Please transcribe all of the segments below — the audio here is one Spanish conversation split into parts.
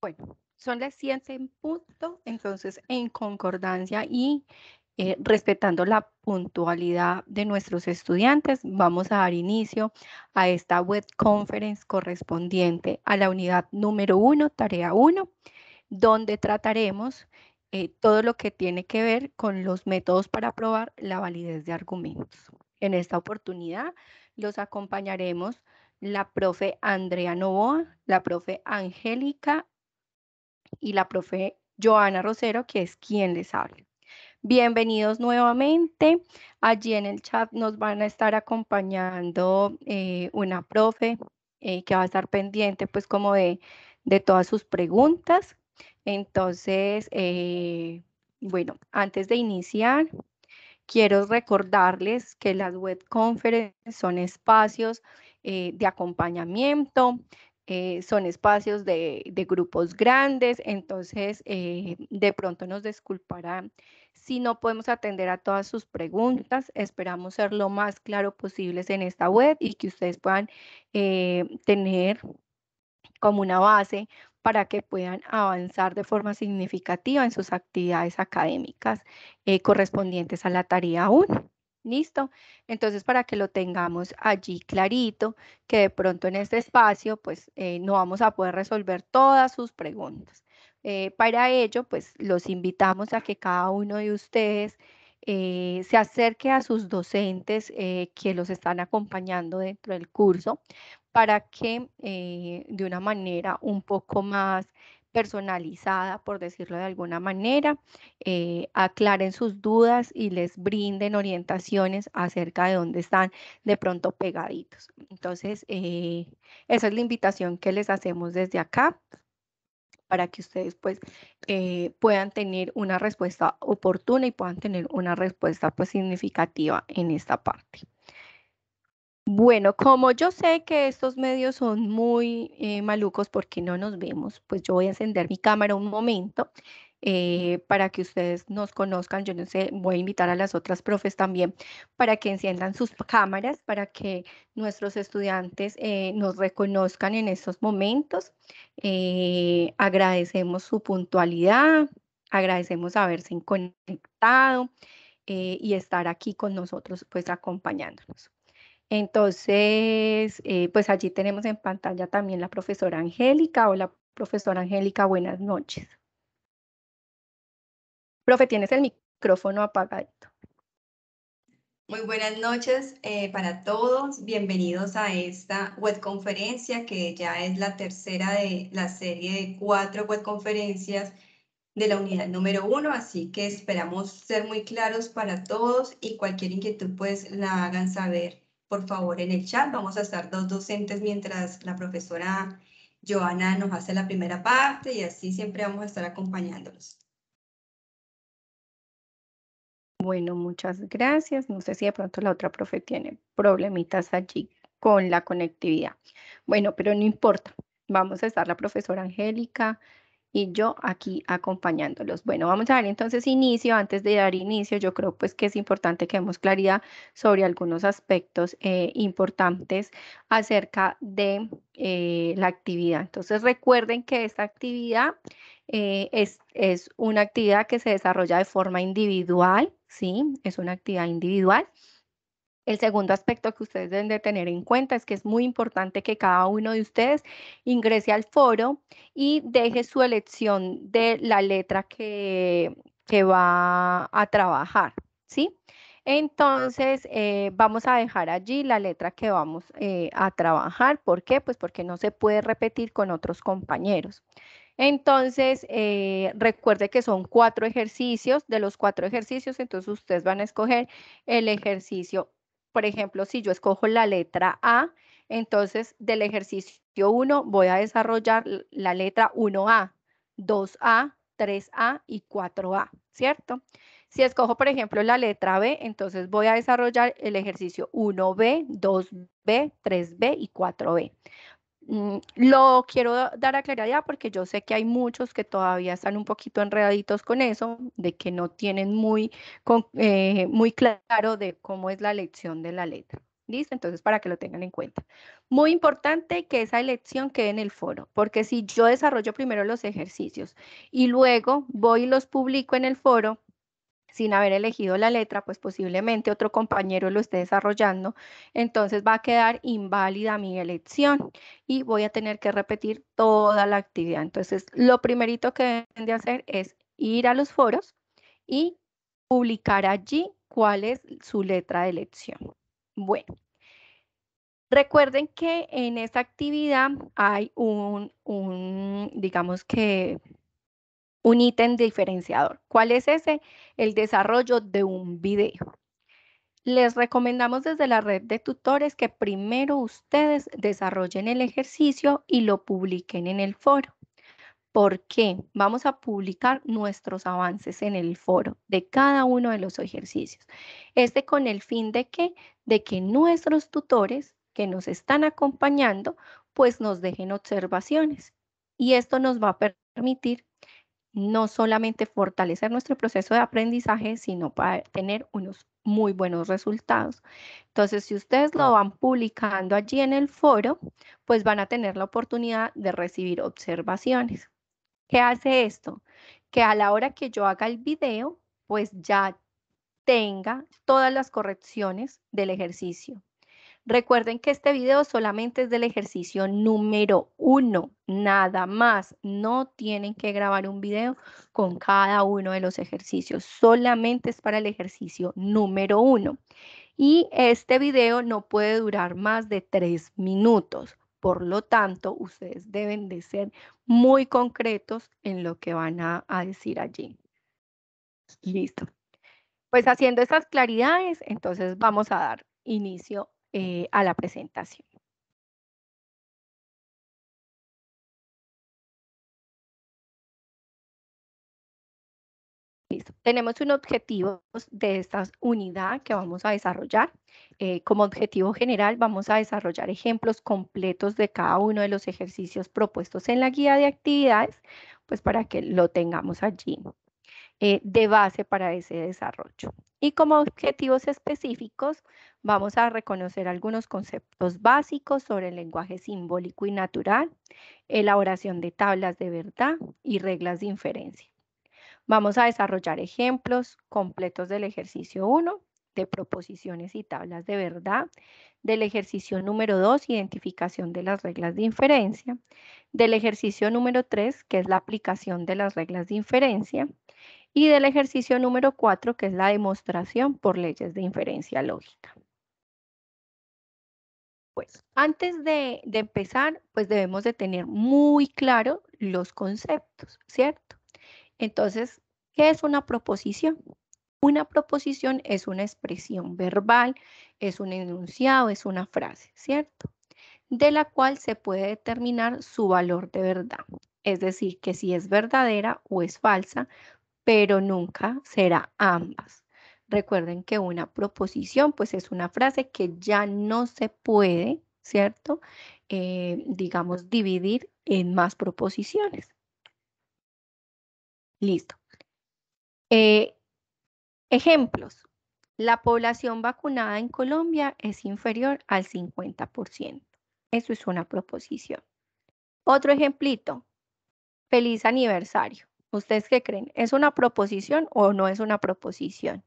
Bueno, son las 100 en punto, entonces en concordancia y respetando la puntualidad de nuestros estudiantes, vamos a dar inicio a esta web conference correspondiente a la unidad número 1, tarea 1, donde trataremos todo lo que tiene que ver con los métodos para probar la validez de argumentos. En esta oportunidad los acompañaremos la profe Andrea Novoa, la profe Angélica y la profe Joana Rosero, que es quien les habla. Bienvenidos nuevamente. Allí en el chat nos van a estar acompañando una profe que va a estar pendiente pues como de todas sus preguntas. Entonces, bueno, antes de iniciar, quiero recordarles que las web conferences son espacios de acompañamiento, son espacios de grupos grandes, entonces de pronto nos disculparán si no podemos atender a todas sus preguntas. Esperamos ser lo más claro posibles en esta web y que ustedes puedan tener como una base para que puedan avanzar de forma significativa en sus actividades académicas correspondientes a la tarea 1. ¿Listo? Entonces, para que lo tengamos allí clarito, que de pronto en este espacio, pues no vamos a poder resolver todas sus preguntas. Para ello, pues los invitamos a que cada uno de ustedes se acerque a sus docentes que los están acompañando dentro del curso para que de una manera un poco más personalizada, por decirlo de alguna manera, aclaren sus dudas y les brinden orientaciones acerca de dónde están de pronto pegaditos. Entonces, esa es la invitación que les hacemos desde acá para que ustedes pues puedan tener una respuesta oportuna y puedan tener una respuesta pues significativa en esta parte. Bueno, como yo sé que estos medios son muy malucos porque no nos vemos, pues yo voy a encender mi cámara un momento para que ustedes nos conozcan. Yo no sé, voy a invitar a las otras profes también para que enciendan sus cámaras, para que nuestros estudiantes nos reconozcan en estos momentos. Agradecemos su puntualidad, agradecemos haberse conectado y estar aquí con nosotros, pues acompañándonos. Entonces, pues allí tenemos en pantalla también la profesora Angélica. Hola, profesora Angélica, buenas noches. Profe, tienes el micrófono apagadito. Muy buenas noches para todos. Bienvenidos a esta webconferencia que ya es la tercera de la serie de 4 webconferencias de la unidad número 1, así que esperamos ser muy claros para todos y cualquier inquietud pues la hagan saber por favor en el chat. Vamos a estar 2 docentes mientras la profesora Joana nos hace la primera parte y así siempre vamos a estar acompañándolos. Bueno, muchas gracias. No sé si de pronto la otra profe tiene problemitas allí con la conectividad. Bueno, pero no importa. Vamos a estar la profesora Angélica y yo aquí acompañándolos. Bueno, vamos a dar entonces inicio. Antes de dar inicio, yo creo pues que es importante que demos claridad sobre algunos aspectos importantes acerca de la actividad. Entonces recuerden que esta actividad es una actividad que se desarrolla de forma individual, ¿sí? Es una actividad individual. El segundo aspecto que ustedes deben de tener en cuenta es que es muy importante que cada uno de ustedes ingrese al foro y deje su elección de la letra que va a trabajar, ¿sí? Entonces, vamos a dejar allí la letra que vamos a trabajar. ¿Por qué? Pues porque no se puede repetir con otros compañeros. Entonces, recuerde que son 4 ejercicios. De los 4 ejercicios, entonces ustedes van a escoger el ejercicio. Por ejemplo, si yo escojo la letra A, entonces del ejercicio 1 voy a desarrollar la letra 1A, 2A, 3A y 4A, ¿cierto? Si escojo, por ejemplo, la letra B, entonces voy a desarrollar el ejercicio 1B, 2B, 3B y 4B. Lo quiero dar a claridad porque yo sé que hay muchos que todavía están un poquito enredaditos con eso, de que no tienen muy claro de cómo es la elección de la letra. ¿Listo? Entonces, para que lo tengan en cuenta. Muy importante que esa elección quede en el foro, porque si yo desarrollo primero los ejercicios y luego voy y los publico en el foro, sin haber elegido la letra, pues posiblemente otro compañero lo esté desarrollando, entonces va a quedar inválida mi elección y voy a tener que repetir toda la actividad. Entonces, lo primerito que deben de hacer es ir a los foros y publicar allí cuál es su letra de elección. Bueno, recuerden que en esta actividad hay digamos que un ítem diferenciador. ¿Cuál es ese? El desarrollo de un video. Les recomendamos desde la red de tutores que primero ustedes desarrollen el ejercicio y lo publiquen en el foro. ¿Por qué? Vamos a publicar nuestros avances en el foro de cada uno de los ejercicios. Con el fin de que nuestros tutores que nos están acompañando, pues nos dejen observaciones. Y esto nos va a permitir no solamente fortalecer nuestro proceso de aprendizaje, sino para tener unos muy buenos resultados. Entonces, si ustedes lo van publicando allí en el foro, pues van a tener la oportunidad de recibir observaciones. ¿Qué hace esto? Que a la hora que yo haga el video, pues ya tenga todas las correcciones del ejercicio. Recuerden que este video solamente es del ejercicio número 1, nada más. No tienen que grabar un video con cada uno de los ejercicios, solamente es para el ejercicio número 1. Y este video no puede durar más de 3 minutos. Por lo tanto, ustedes deben de ser muy concretos en lo que van a decir allí. Listo. Pues haciendo esas claridades, entonces vamos a dar inicio a la presentación. Listo. Tenemos un objetivo de esta unidad que vamos a desarrollar. Como objetivo general vamos a desarrollar ejemplos completos de cada uno de los ejercicios propuestos en la guía de actividades, pues para que lo tengamos allí de base para ese desarrollo. Y como objetivos específicos, vamos a reconocer algunos conceptos básicos sobre el lenguaje simbólico y natural, elaboración de tablas de verdad y reglas de inferencia. Vamos a desarrollar ejemplos completos del ejercicio 1, de proposiciones y tablas de verdad, del ejercicio número 2, identificación de las reglas de inferencia, del ejercicio número 3, que es la aplicación de las reglas de inferencia, y del ejercicio número 4, que es la demostración por leyes de inferencia lógica. Pues antes de empezar, pues debemos de tener muy claro los conceptos, ¿cierto? Entonces, ¿qué es una proposición? Una proposición es una expresión verbal, es un enunciado, es una frase, ¿cierto? De la cual se puede determinar su valor de verdad. Es decir, que si es verdadera o es falsa, pero nunca será ambas. Recuerden que una proposición, pues es una frase que ya no se puede, ¿cierto? Digamos, dividir en más proposiciones. Listo. Ejemplos. La población vacunada en Colombia es inferior al 50%. Eso es una proposición. Otro ejemplito. Feliz aniversario. ¿Ustedes qué creen? ¿Es una proposición o no es una proposición?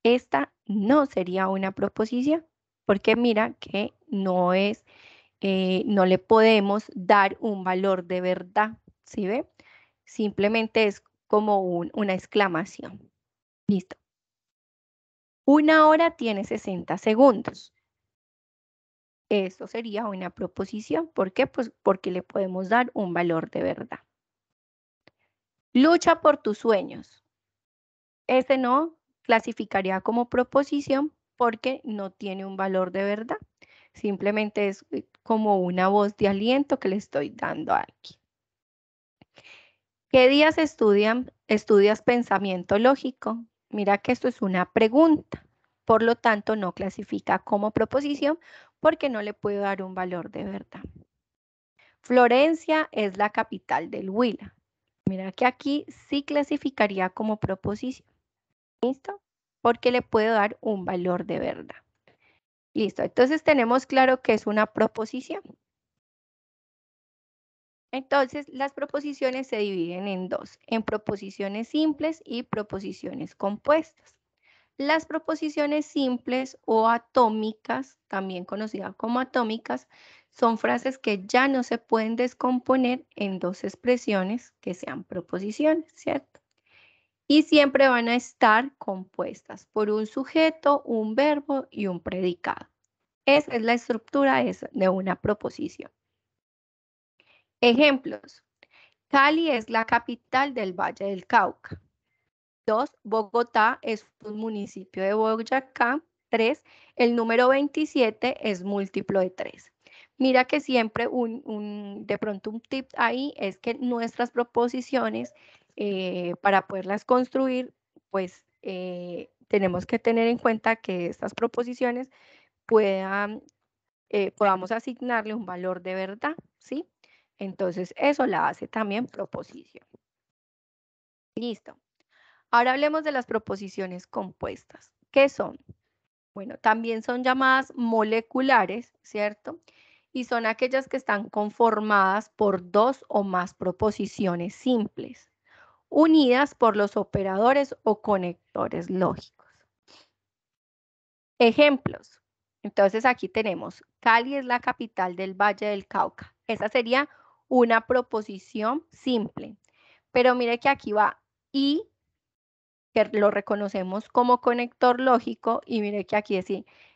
Esta no sería una proposición, porque mira que no es, no le podemos dar un valor de verdad, ¿sí ve? Simplemente es como una exclamación. Listo. Una hora tiene 60 segundos. Esto sería una proposición. ¿Por qué? Pues porque le podemos dar un valor de verdad. Lucha por tus sueños. Ese no clasificaría como proposición porque no tiene un valor de verdad. Simplemente es como una voz de aliento que le estoy dando a alguien. ¿Qué días estudias pensamiento lógico? Mira que esto es una pregunta. Por lo tanto, no clasifica como proposición porque no le puedo dar un valor de verdad. Florencia es la capital del Huila. Mira que aquí sí clasificaría como proposición. ¿Listo? Porque le puedo dar un valor de verdad. Listo, entonces tenemos claro que es una proposición. Entonces, las proposiciones se dividen en dos, en proposiciones simples y proposiciones compuestas. Las proposiciones simples o atómicas, también conocidas como atómicas, son frases que ya no se pueden descomponer en dos expresiones que sean proposiciones, ¿cierto? Y siempre van a estar compuestas por un sujeto, un verbo y un predicado. Esa es la estructura de una proposición. Ejemplos. Cali es la capital del Valle del Cauca. 2. Bogotá es un municipio de Boyacá. 3. El número 27 es múltiplo de 3. Mira que siempre de pronto un tip ahí es que nuestras proposiciones, para poderlas construir, pues tenemos que tener en cuenta que estas proposiciones podamos asignarle un valor de verdad, ¿sí? Entonces, eso la hace también proposición. Listo. Ahora hablemos de las proposiciones compuestas. ¿Qué son? Bueno, también son llamadas moleculares, ¿cierto? Y son aquellas que están conformadas por dos o más proposiciones simples, unidas por los operadores o conectores lógicos. Ejemplos. Entonces aquí tenemos, Cali es la capital del Valle del Cauca. Esa sería una proposición simple. Pero mire que aquí va y, que lo reconocemos como conector lógico, y mire que aquí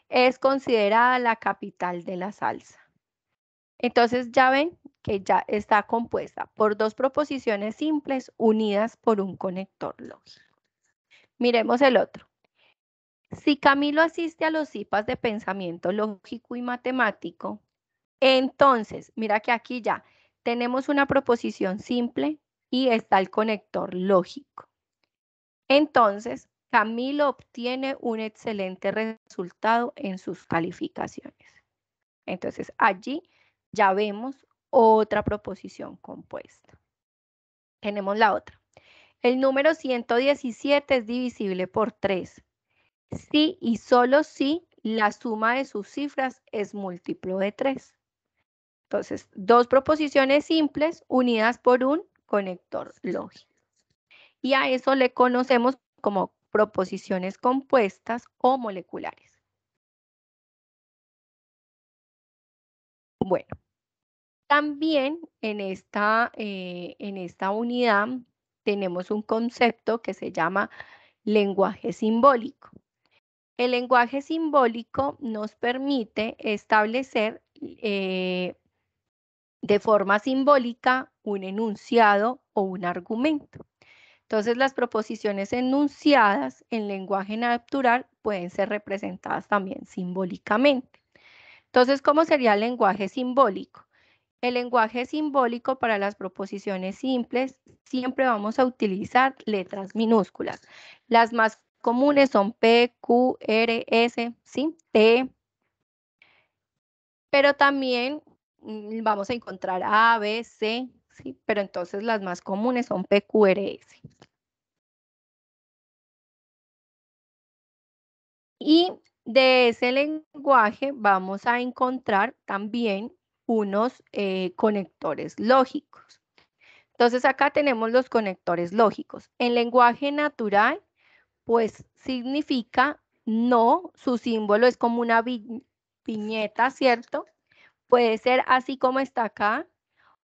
es considerada la capital de la salsa. Entonces ya ven que ya está compuesta por dos proposiciones simples unidas por un conector lógico. Miremos el otro. Si Camilo asiste a los CIPAS de pensamiento lógico y matemático, entonces, mira que aquí ya tenemos una proposición simple y está el conector lógico. Entonces, Camilo obtiene un excelente resultado en sus calificaciones. Entonces, allí ya vemos otra proposición compuesta. Tenemos la otra. El número 117 es divisible por 3. Si y solo si la suma de sus cifras es múltiplo de 3. Entonces, dos proposiciones simples unidas por un conector lógico. Y a eso le conocemos como proposiciones compuestas o moleculares. Bueno, también en esta unidad tenemos un concepto que se llama lenguaje simbólico. El lenguaje simbólico nos permite establecer de forma simbólica un enunciado o un argumento. Entonces, las proposiciones enunciadas en lenguaje natural pueden ser representadas también simbólicamente. Entonces, ¿cómo sería el lenguaje simbólico? El lenguaje simbólico para las proposiciones simples siempre vamos a utilizar letras minúsculas. Las más comunes son P, Q, R, S, ¿sí? T. Pero también vamos a encontrar A, B, C, ¿sí? Pero entonces las más comunes son P, Q, R, S. Y de ese lenguaje vamos a encontrar también unos conectores lógicos. Entonces acá tenemos los conectores lógicos. En lenguaje natural, pues significa no, su símbolo es como una viñeta, ¿cierto? Puede ser así como está acá,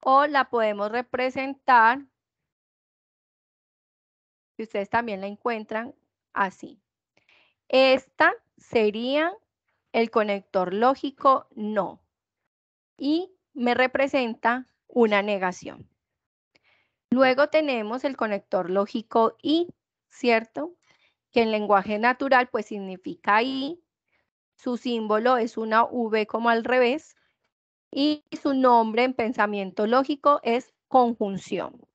o la podemos representar, si ustedes también la encuentran, así. Esta sería el conector lógico no, y me representa una negación. Luego tenemos el conector lógico y, ¿cierto? Que en lenguaje natural pues significa y, su símbolo es una V como al revés, y su nombre en pensamiento lógico es conjunción.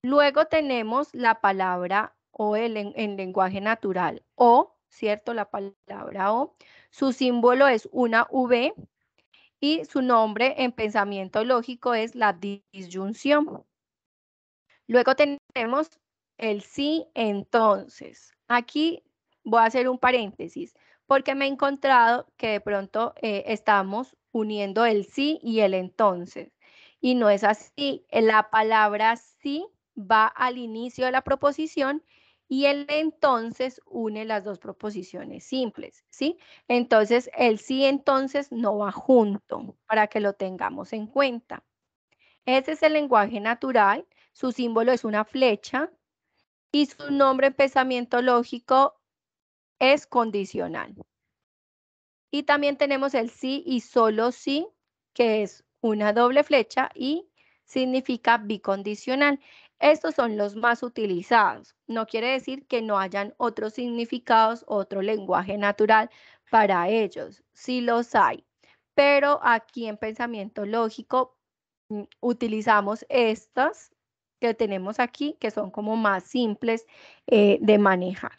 Luego tenemos la palabra o en lenguaje natural o, ¿cierto? La palabra o, su símbolo es una V y su nombre en pensamiento lógico es la disyunción. Luego tenemos el sí, entonces. Aquí voy a hacer un paréntesis, porque me he encontrado que de pronto estamos uniendo el sí y el entonces. Y no es así. La palabra sí va al inicio de la proposición y el entonces une las dos proposiciones simples, ¿sí? Entonces, el sí entonces no va junto, para que lo tengamos en cuenta. Ese es el lenguaje natural. Su símbolo es una flecha y su nombre en pensamiento lógico es condicional. Y también tenemos el sí y solo sí, que es una doble flecha y significa bicondicional. Estos son los más utilizados. No quiere decir que no hayan otros significados, otro lenguaje natural para ellos. Sí los hay. Pero aquí en pensamiento lógico utilizamos estas que tenemos aquí, que son como más simples de manejar.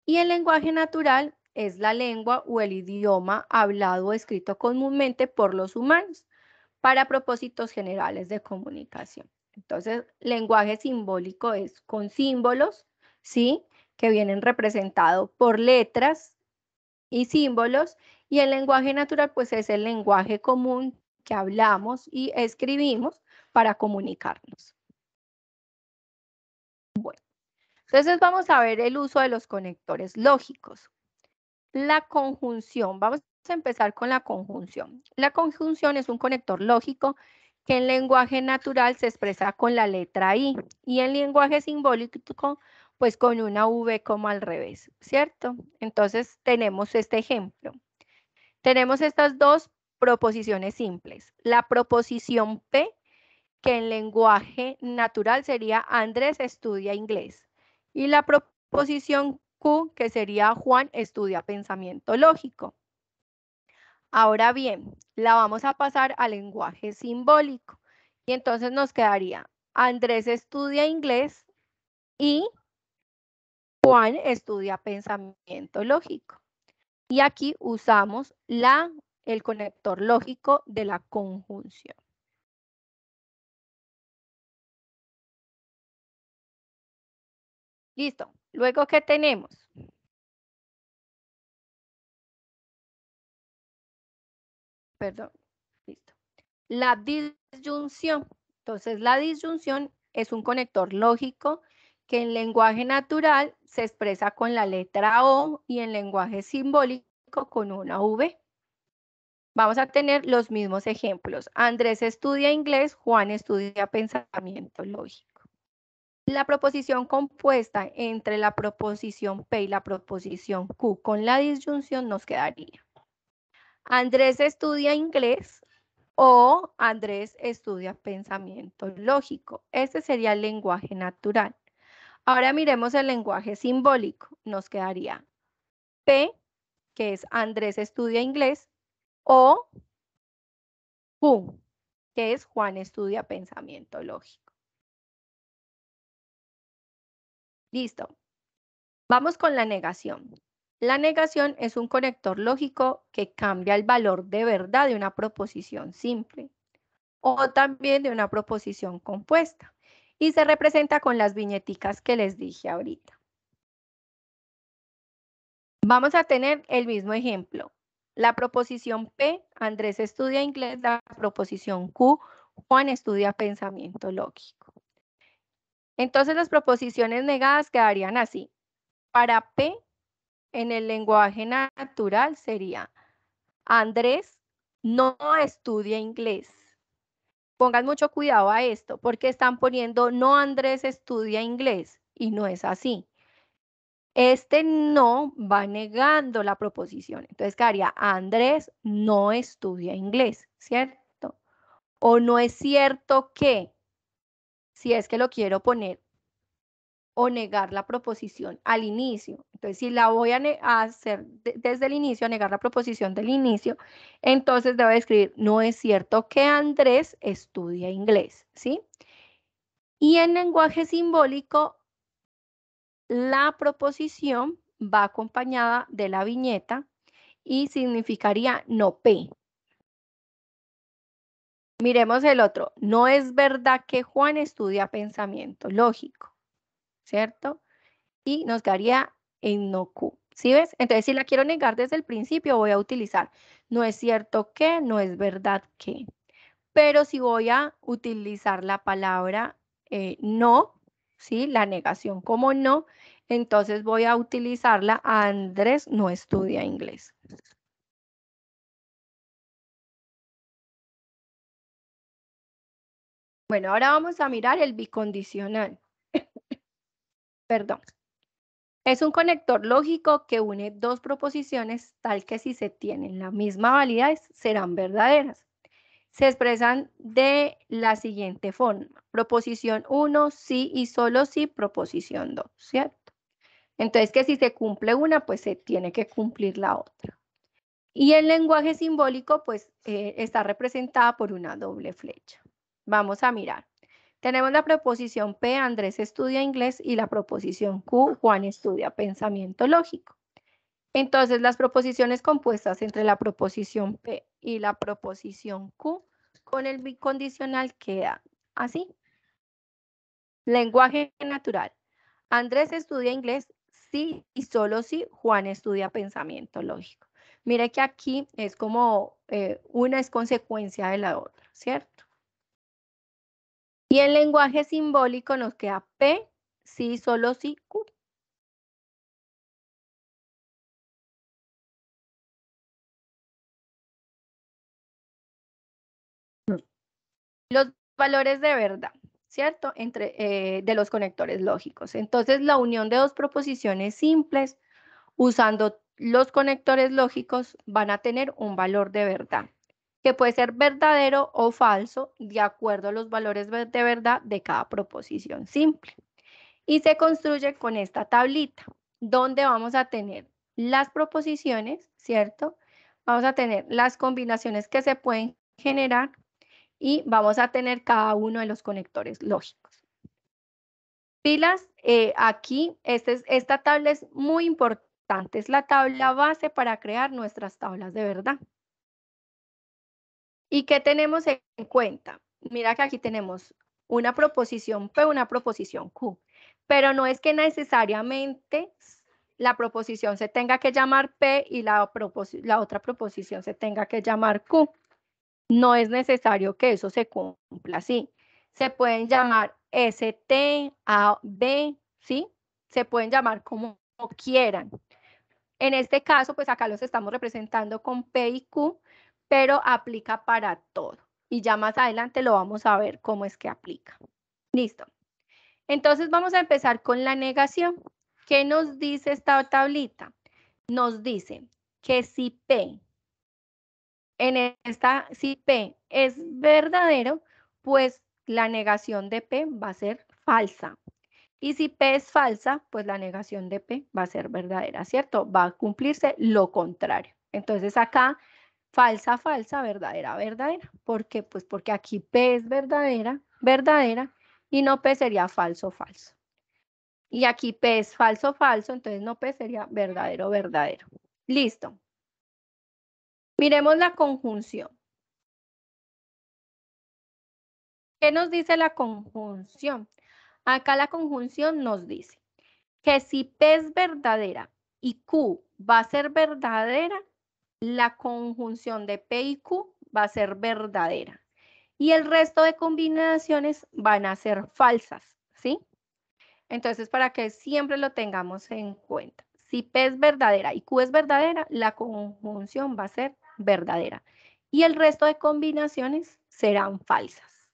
Y el lenguaje natural es la lengua o el idioma hablado o escrito comúnmente por los humanos para propósitos generales de comunicación. Entonces, lenguaje simbólico es con símbolos, ¿sí? Que vienen representados por letras y símbolos. Y el lenguaje natural, pues es el lenguaje común que hablamos y escribimos para comunicarnos. Bueno, entonces vamos a ver el uso de los conectores lógicos. La conjunción, vamos a empezar con la conjunción. La conjunción es un conector lógico que en lenguaje natural se expresa con la letra I y en lenguaje simbólico pues con una V como al revés, ¿cierto? Entonces tenemos este ejemplo. Tenemos estas dos proposiciones simples. La proposición P, que en lenguaje natural sería Andrés estudia inglés. Y la proposición Q, que sería Juan estudia pensamiento lógico. Ahora bien, la vamos a pasar al lenguaje simbólico. Y entonces nos quedaría Andrés estudia inglés y Juan estudia pensamiento lógico. Y aquí usamos el conector lógico de la conjunción. Listo. Luego, ¿qué tenemos? Perdón. Listo. La disyunción. Entonces, la disyunción es un conector lógico que en lenguaje natural se expresa con la letra O y en lenguaje simbólico con una V. Vamos a tener los mismos ejemplos. Andrés estudia inglés, Juan estudia pensamiento lógico. La proposición compuesta entre la proposición P y la proposición Q con la disyunción nos quedaría: Andrés estudia inglés o Andrés estudia pensamiento lógico. Este sería el lenguaje natural. Ahora miremos el lenguaje simbólico. Nos quedaría P, que es Andrés estudia inglés, o Q, que es Juan estudia pensamiento lógico. Listo. Vamos con la negación. La negación es un conector lógico que cambia el valor de verdad de una proposición simple o también de una proposición compuesta y se representa con las viñeticas que les dije ahorita. Vamos a tener el mismo ejemplo. La proposición P, Andrés estudia inglés. La proposición Q, Juan estudia pensamiento lógico. Entonces las proposiciones negadas quedarían así. Para P, en el lenguaje natural sería: Andrés no estudia inglés. Pongan mucho cuidado a esto porque están poniendo no Andrés estudia inglés y no es así. Este no va negando la proposición. Entonces quedaría: Andrés no estudia inglés, ¿cierto? O no es cierto que, si es que lo quiero poner o negar la proposición al inicio. Entonces, si la voy a hacer desde el inicio, a negar la proposición del inicio, entonces debo escribir: no es cierto que Andrés estudia inglés, ¿sí? Y en lenguaje simbólico, la proposición va acompañada de la viñeta y significaría no P. Miremos el otro. No es verdad que Juan estudia pensamiento lógico, ¿cierto? Y nos quedaría en no Q. ¿Sí ves? Entonces, si la quiero negar desde el principio, voy a utilizar no es cierto que, no es verdad que. Pero si voy a utilizar la palabra no, ¿sí? La negación como no, entonces voy a utilizarla. Andrés no estudia inglés. Bueno, ahora vamos a mirar el bicondicional. Perdón. Es un conector lógico que une dos proposiciones tal que si se tienen la misma validez serán verdaderas. Se expresan de la siguiente forma. Proposición 1, sí y solo sí, proposición 2, ¿cierto? Entonces, que si se cumple una, pues se tiene que cumplir la otra. Y el lenguaje simbólico, pues, está representada por una doble flecha. Vamos a mirar. Tenemos la proposición P, Andrés estudia inglés, y la proposición Q, Juan estudia pensamiento lógico. Entonces, las proposiciones compuestas entre la proposición P y la proposición Q con el bicondicional quedan así. Lenguaje natural. Andrés estudia inglés, sí y solo sí. Juan estudia pensamiento lógico. Mire que aquí es como una es consecuencia de la otra, ¿cierto? Y en lenguaje simbólico nos queda P, sí, solo sí, Q. Los valores de verdad, ¿cierto? De los conectores lógicos. Entonces, la unión de dos proposiciones simples usando los conectores lógicos van a tener un valor de verdad, que puede ser verdadero o falso de acuerdo a los valores de verdad de cada proposición simple. Y se construye con esta tablita, donde vamos a tener las proposiciones, ¿cierto? Vamos a tener las combinaciones que se pueden generar y vamos a tener cada uno de los conectores lógicos. Pilas, aquí esta tabla es muy importante, es la tabla base para crear nuestras tablas de verdad. ¿Y qué tenemos en cuenta? Mira que aquí tenemos una proposición P, una proposición Q, pero no es que necesariamente la proposición se tenga que llamar P y la otra proposición se tenga que llamar Q. No es necesario que eso se cumpla así. Se pueden llamar ST, A, B, ¿sí? Se pueden llamar como quieran. En este caso, pues acá los estamos representando con P y Q, pero aplica para todo. Y ya más adelante lo vamos a ver cómo es que aplica. Listo. Entonces vamos a empezar con la negación. ¿Qué nos dice esta tablita? Nos dice que si P si P es verdadero, pues la negación de P va a ser falsa. Y si P es falsa, pues la negación de P va a ser verdadera, ¿cierto? Va a cumplirse lo contrario. Entonces acá, falsa, falsa, verdadera, verdadera. ¿Por qué? Pues porque aquí P es verdadera, verdadera, y no P sería falso, falso. Y aquí P es falso, falso, entonces no P sería verdadero, verdadero. Listo. Miremos la conjunción. ¿Qué nos dice la conjunción? Acá la conjunción nos dice que si P es verdadera y Q va a ser verdadera, la conjunción de P y Q va a ser verdadera. Y el resto de combinaciones van a ser falsas, ¿sí? Entonces, para que siempre lo tengamos en cuenta. Si P es verdadera y Q es verdadera, la conjunción va a ser verdadera. Y el resto de combinaciones serán falsas.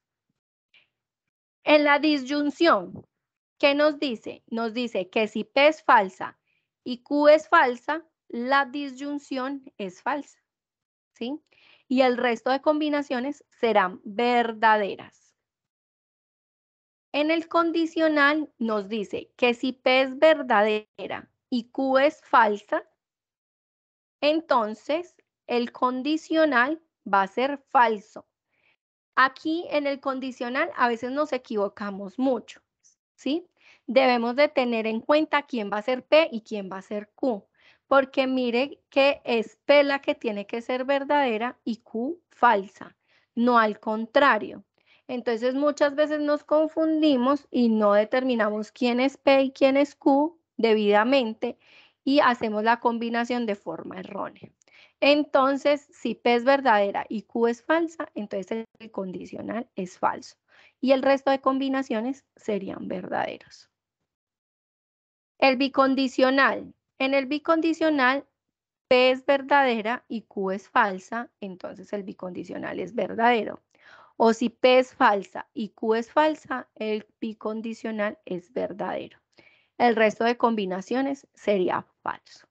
En la disyunción, ¿qué nos dice? Nos dice que si P es falsa y Q es falsa, la disyunción es falsa, ¿sí? Y el resto de combinaciones serán verdaderas. En el condicional nos dice que si P es verdadera y Q es falsa, entonces el condicional va a ser falso. Aquí en el condicional a veces nos equivocamos mucho, ¿sí? Debemos de tener en cuenta quién va a ser P y quién va a ser Q, porque mire que es P la que tiene que ser verdadera y Q falsa, no al contrario. Entonces muchas veces nos confundimos y no determinamos quién es P y quién es Q debidamente y hacemos la combinación de forma errónea. Entonces, si P es verdadera y Q es falsa, entonces el condicional es falso. Y el resto de combinaciones serían verdaderos. El bicondicional. En el bicondicional, P es verdadera y Q es falsa, entonces el bicondicional es verdadero. O si P es falsa y Q es falsa, el bicondicional es verdadero. El resto de combinaciones sería falso.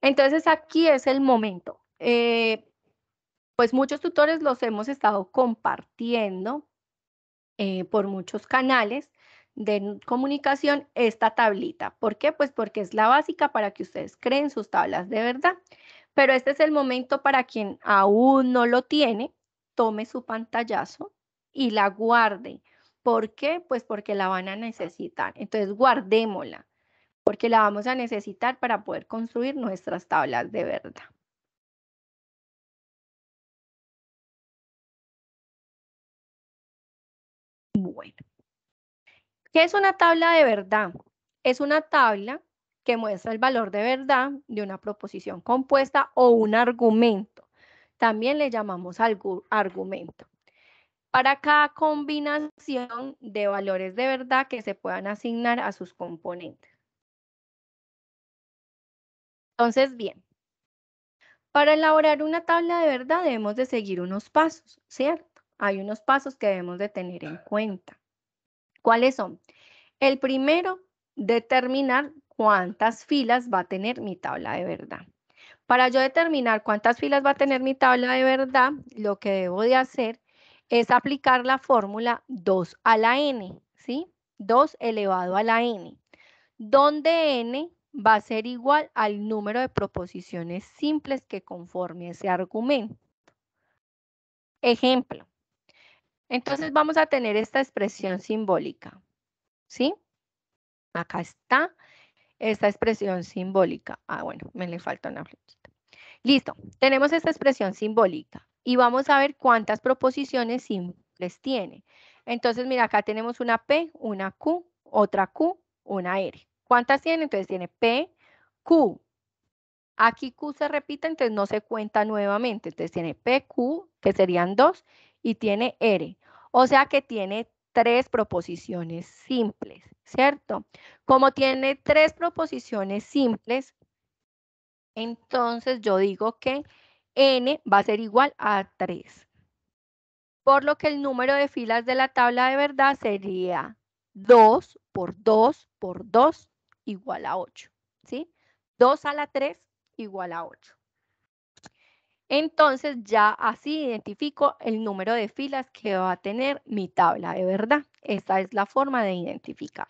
Entonces aquí es el momento. Pues muchos tutores los hemos estado compartiendo por muchos canales de comunicación esta tablita. ¿Por qué? Pues porque es la básica para que ustedes creen sus tablas de verdad. Pero este es el momento para quien aún no lo tiene, tome su pantallazo y la guarde. ¿Por qué? Pues porque la van a necesitar. Entonces guardémosla, porque la vamos a necesitar para poder construir nuestras tablas de verdad. Bueno, ¿qué es una tabla de verdad? Es una tabla que muestra el valor de verdad de una proposición compuesta o un argumento. También le llamamos argumento. Para cada combinación de valores de verdad que se puedan asignar a sus componentes. Entonces, bien, para elaborar una tabla de verdad debemos de seguir unos pasos, ¿cierto? Hay unos pasos que debemos de tener en cuenta. ¿Cuáles son? El primero, determinar cuántas filas va a tener mi tabla de verdad. Para yo determinar cuántas filas va a tener mi tabla de verdad, lo que debo de hacer es aplicar la fórmula 2 a la n, ¿sí? 2 elevado a la n, donde n va a ser igual al número de proposiciones simples que conforme ese argumento. Ejemplo. Entonces vamos a tener esta expresión simbólica, ¿sí? Acá está esta expresión simbólica. Ah, bueno, me le falta una flechita. Listo, tenemos esta expresión simbólica y vamos a ver cuántas proposiciones simples tiene. Entonces, mira, acá tenemos una P, una Q, otra Q, una R. ¿Cuántas tiene? Entonces tiene P, Q. Aquí Q se repite, entonces no se cuenta nuevamente. Entonces tiene P, Q, que serían 2, y tiene R. O sea que tiene 3 proposiciones simples, ¿cierto? Como tiene 3 proposiciones simples, entonces yo digo que n va a ser igual a 3. Por lo que el número de filas de la tabla de verdad sería 2 por 2 por 2 igual a 8. ¿Sí? 2 a la 3 igual a 8. Entonces ya así identifico el número de filas que va a tener mi tabla de verdad. Esta es la forma de identificar.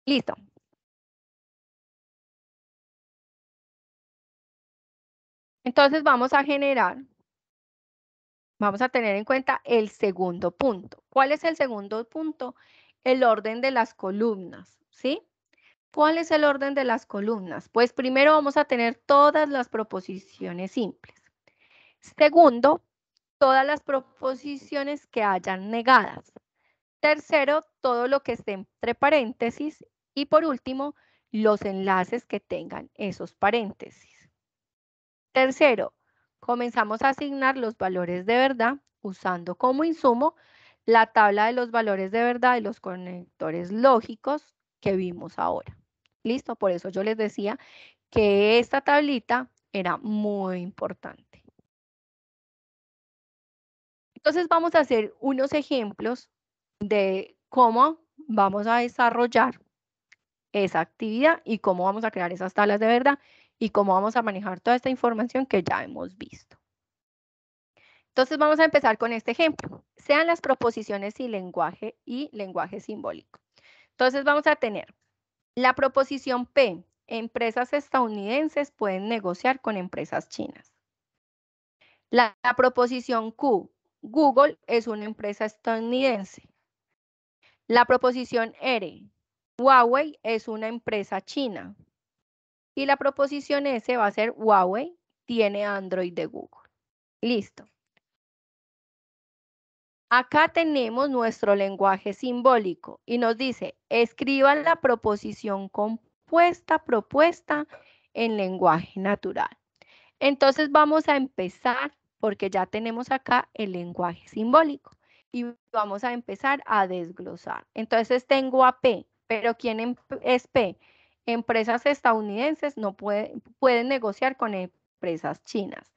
Listo. Entonces vamos a tener en cuenta el segundo punto. ¿Cuál es el segundo punto? El orden de las columnas, ¿sí? ¿Cuál es el orden de las columnas? Pues primero vamos a tener todas las proposiciones simples. Segundo, todas las proposiciones que hayan negadas. Tercero, todo lo que esté entre paréntesis. Y por último, los enlaces que tengan esos paréntesis. Tercero, comenzamos a asignar los valores de verdad usando como insumo la tabla de los valores de verdad y los conectores lógicos que vimos ahora. ¿Listo? Por eso yo les decía que esta tablita era muy importante. Entonces vamos a hacer unos ejemplos de cómo vamos a desarrollar esa actividad y cómo vamos a crear esas tablas de verdad y cómo vamos a manejar toda esta información que ya hemos visto. Entonces vamos a empezar con este ejemplo. Sean las proposiciones y lenguaje simbólico. Entonces vamos a tener la proposición P. Empresas estadounidenses pueden negociar con empresas chinas. La proposición Q. Google es una empresa estadounidense. La proposición R. Huawei es una empresa china. Y la proposición S va a ser Huawei tiene Android de Google. Listo. Acá tenemos nuestro lenguaje simbólico y nos dice, escriban la proposición compuesta propuesta en lenguaje natural. Entonces vamos a empezar porque ya tenemos acá el lenguaje simbólico y vamos a empezar a desglosar. Entonces tengo a P, pero ¿quién es P? Empresas estadounidenses no pueden negociar con empresas chinas.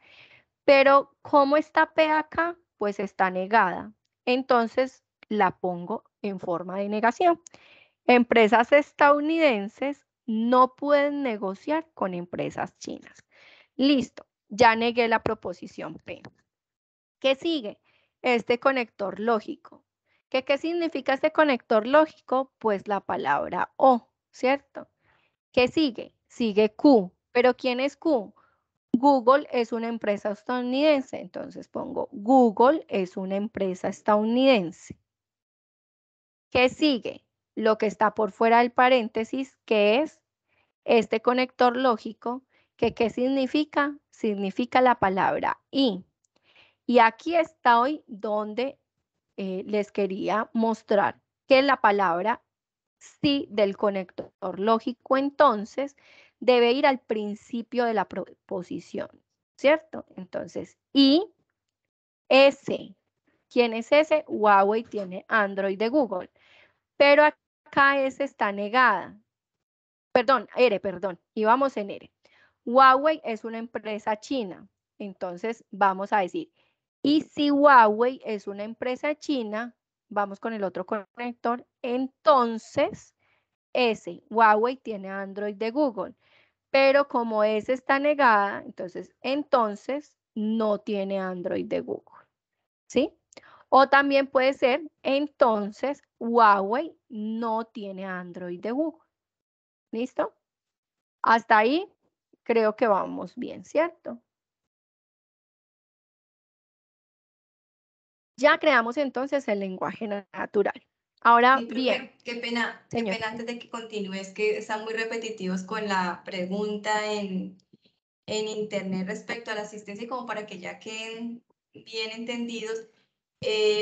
Pero ¿cómo está P acá? Pues está negada. Entonces la pongo en forma de negación. Empresas estadounidenses no pueden negociar con empresas chinas. Listo, ya negué la proposición P. ¿Qué sigue? Este conector lógico. ¿Qué significa este conector lógico? Pues la palabra O, ¿cierto? ¿Qué sigue? Sigue Q. ¿Pero quién es Q? Google es una empresa estadounidense, entonces pongo Google es una empresa estadounidense. ¿Qué sigue? Lo que está por fuera del paréntesis, que es este conector lógico, que ¿qué significa? Significa la palabra y. Y aquí está hoy donde les quería mostrar que la palabra sí del conector lógico entonces debe ir al principio de la proposición, ¿cierto? Entonces, y ese. ¿Quién es ese? Huawei tiene Android de Google, pero acá ese está negada. Perdón, perdón, íbamos en R. Huawei es una empresa china, entonces vamos a decir, y si Huawei es una empresa china, vamos con el otro conector, entonces ese, Huawei tiene Android de Google, pero como ese está negada, entonces no tiene Android de Google, ¿sí? O también puede ser, entonces Huawei no tiene Android de Google, ¿listo? Hasta ahí creo que vamos bien, ¿cierto? Ya creamos entonces el lenguaje natural. Ahora Sí, bien, profe, qué señor. pena antes de que continúes, que están muy repetitivos con la pregunta en internet respecto a la asistencia y como para que ya queden bien entendidos.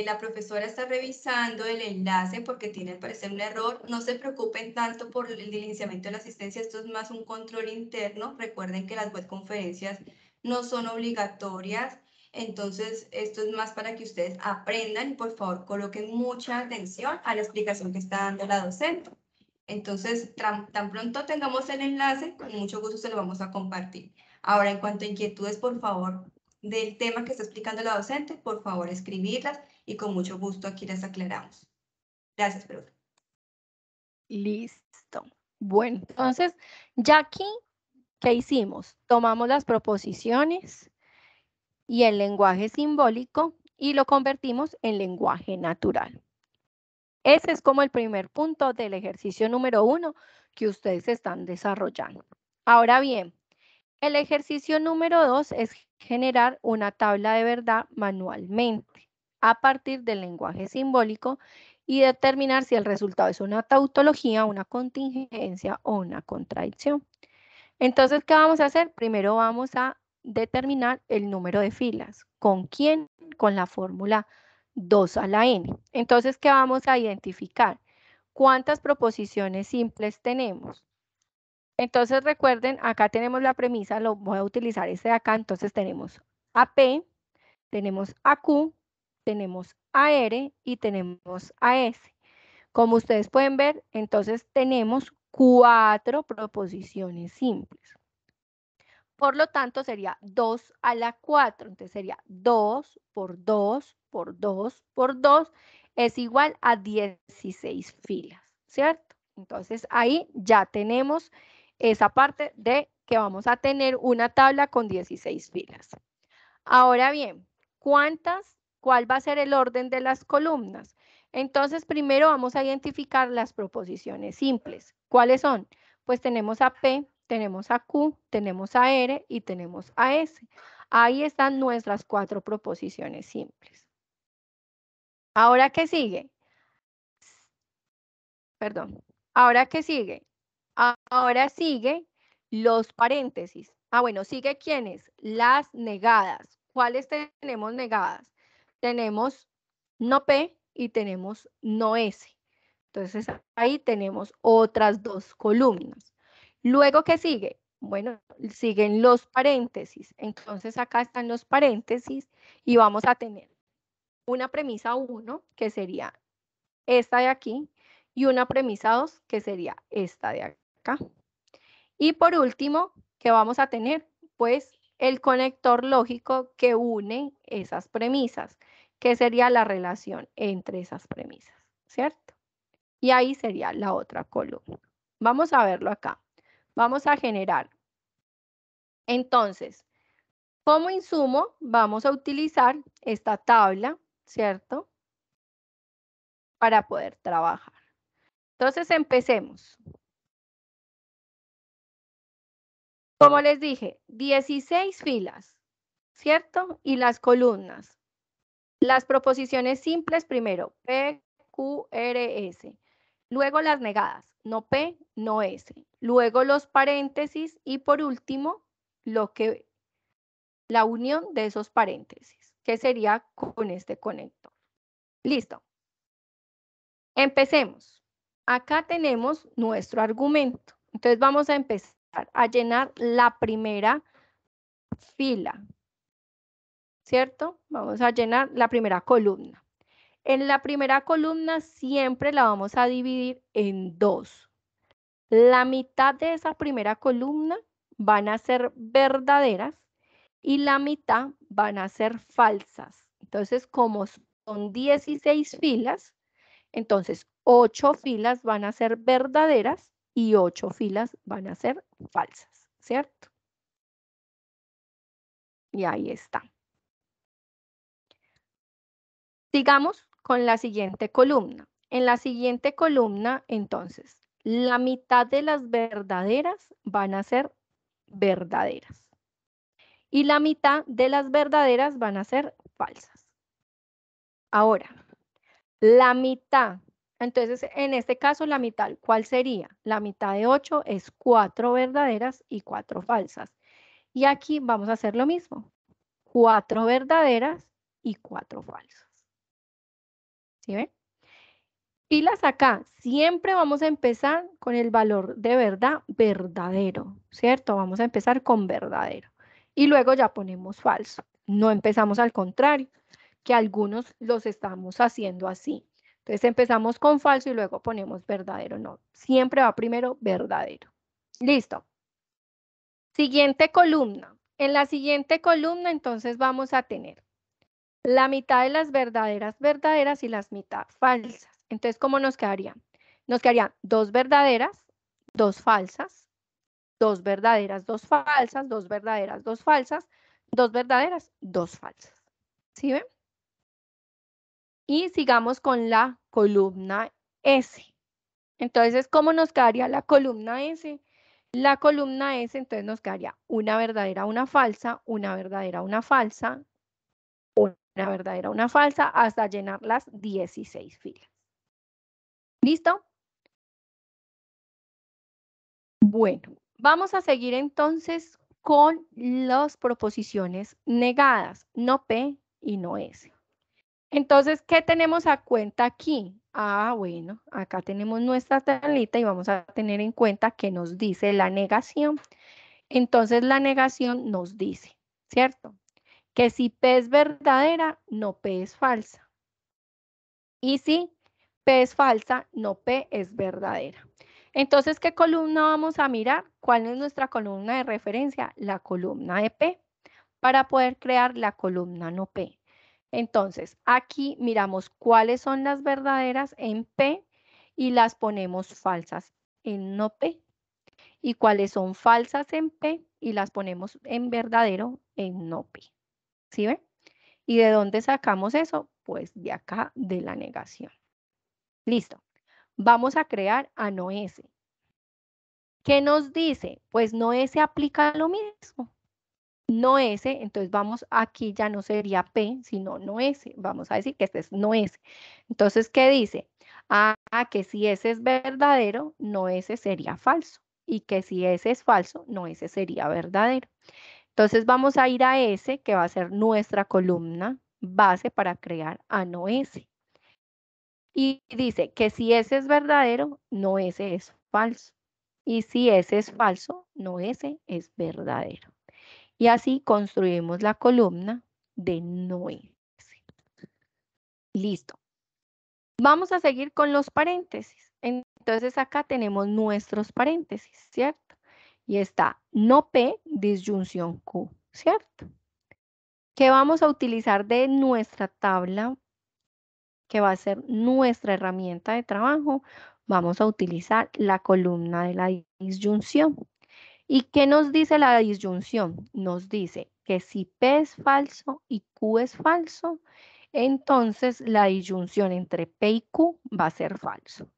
La profesora está revisando el enlace porque tiene al parecer un error. No se preocupen tanto por el diligenciamiento de la asistencia, esto es más un control interno. Recuerden que las webconferencias no son obligatorias, entonces esto es más para que ustedes aprendan y por favor coloquen mucha atención a la explicación que está dando la docente. Entonces, tan pronto tengamos el enlace, con mucho gusto se lo vamos a compartir. Ahora, en cuanto a inquietudes, por favor, del tema que está explicando la docente, por favor, escribirlas y con mucho gusto aquí las aclaramos. Gracias, profe. Listo. Bueno, entonces, ya aquí, ¿qué hicimos? Tomamos las proposiciones y el lenguaje simbólico y lo convertimos en lenguaje natural. Ese es como el primer punto del ejercicio número 1 que ustedes están desarrollando. Ahora bien, el ejercicio número 2 es generar una tabla de verdad manualmente a partir del lenguaje simbólico y determinar si el resultado es una tautología, una contingencia o una contradicción. Entonces, ¿qué vamos a hacer? Primero vamos a determinar el número de filas. ¿Con quién? Con la fórmula 2 a la n. Entonces, ¿qué vamos a identificar? ¿Cuántas proposiciones simples tenemos? Entonces, recuerden, acá tenemos la premisa, lo voy a utilizar este de acá. Entonces, tenemos a P, tenemos a Q, tenemos a R y tenemos a S. Como ustedes pueden ver, entonces tenemos 4 proposiciones simples. Por lo tanto, sería 2 a la 4. Entonces, sería 2 por 2 por 2 por 2 es igual a 16 filas, ¿cierto? Entonces, ahí ya tenemos esa parte de que vamos a tener una tabla con 16 filas. Ahora bien, ¿cuál va a ser el orden de las columnas? Entonces, primero vamos a identificar las proposiciones simples. ¿Cuáles son? Pues tenemos a P, tenemos a Q, tenemos a R y tenemos a S. Ahí están nuestras 4 proposiciones simples. Ahora, ¿qué sigue? Perdón. Ahora, ¿qué sigue? Ahora sigue los paréntesis. Bueno, sigue quiénes? Las negadas. ¿Cuáles tenemos negadas? Tenemos no P y tenemos no S. Entonces ahí tenemos otras dos columnas. Luego, ¿qué sigue? Bueno, siguen los paréntesis. Entonces acá están los paréntesis y vamos a tener una premisa 1, que sería esta de aquí, y una premisa 2, que sería esta de acá. Y por último, ¿qué vamos a tener? Pues el conector lógico que une esas premisas, que sería la relación entre esas premisas, ¿cierto? Y ahí sería la otra columna. Vamos a verlo acá. Vamos a generar. Entonces, como insumo, vamos a utilizar esta tabla, ¿cierto? Para poder trabajar. Entonces, empecemos. Como les dije, 16 filas, ¿cierto? Y las columnas. Las proposiciones simples primero, P, Q, R, S. Luego las negadas, no P, no S. Luego los paréntesis y por último, la unión de esos paréntesis, que sería con este conector. Listo. Empecemos. Acá tenemos nuestro argumento. Entonces vamos a empezar a llenar la primera fila, ¿cierto? Vamos a llenar la primera columna. En la primera columna siempre la vamos a dividir en dos. La mitad de esa primera columna van a ser verdaderas y la mitad van a ser falsas. Entonces, como son 16 filas, entonces 8 filas van a ser verdaderas y 8 filas van a ser falsas, ¿cierto? Y ahí está. Sigamos con la siguiente columna. En la siguiente columna, entonces, la mitad de las verdaderas van a ser verdaderas. Y la mitad de las verdaderas van a ser falsas. Ahora, la mitad. Entonces, en este caso, la mitad, ¿cuál sería? La mitad de 8 es 4 verdaderas y 4 falsas. Y aquí vamos a hacer lo mismo. 4 verdaderas y 4 falsas. ¿Sí ven? Pilas acá, siempre vamos a empezar con el valor de verdad verdadero, ¿cierto? Vamos a empezar con verdadero. Y luego ya ponemos falso. No empezamos al contrario, que algunos los estamos haciendo así. Entonces empezamos con falso y luego ponemos verdadero. No, siempre va primero verdadero. Listo. Siguiente columna. En la siguiente columna entonces vamos a tener la mitad de las verdaderas verdaderas y las mitad falsas. Entonces, ¿cómo nos quedaría? Nos quedarían 2 verdaderas, 2 falsas, 2 verdaderas, 2 falsas, 2 verdaderas, 2 falsas, 2 verdaderas, 2 falsas. ¿Sí ven? Y sigamos con la columna S. Entonces, ¿cómo nos quedaría la columna S? La columna S, entonces nos quedaría una verdadera, una falsa, una verdadera, una falsa, una verdadera, una falsa, hasta llenar las 16 filas. ¿Listo? Bueno, vamos a seguir entonces con las proposiciones negadas, no P y no S. Entonces, ¿qué tenemos a cuenta aquí? Ah, bueno, acá tenemos nuestra tablita y vamos a tener en cuenta que nos dice la negación. Entonces, la negación nos dice, ¿cierto? Que si P es verdadera, no P es falsa. Y si P es falsa, no P es verdadera. Entonces, ¿qué columna vamos a mirar? ¿Cuál es nuestra columna de referencia? La columna de P, para poder crear la columna no P. Entonces, aquí miramos cuáles son las verdaderas en P y las ponemos falsas en no P. Y cuáles son falsas en P y las ponemos en verdadero en no P. ¿Sí ven? ¿Y de dónde sacamos eso? Pues de acá, de la negación. Listo. Vamos a crear a no S. ¿Qué nos dice? Pues no S aplica lo mismo. No S, entonces vamos, aquí ya no sería P, sino no S. Vamos a decir que este es no S. Entonces, ¿qué dice? Ah, que si S es verdadero, no S sería falso. Y que si S es falso, no S sería verdadero. Entonces vamos a ir a S, que va a ser nuestra columna base para crear a no S. Y dice que si ese es verdadero, no ese es falso. Y si ese es falso, no ese es verdadero. Y así construimos la columna de no ese. Listo. Vamos a seguir con los paréntesis. Entonces acá tenemos nuestros paréntesis, ¿cierto? Y está no P, disyunción Q, ¿cierto? ¿Qué vamos a utilizar de nuestra tabla, que va a ser nuestra herramienta de trabajo? Vamos a utilizar la columna de la disyunción. ¿Y qué nos dice la disyunción? Nos dice que si P es falso y Q es falso, entonces la disyunción entre P y Q va a ser falso.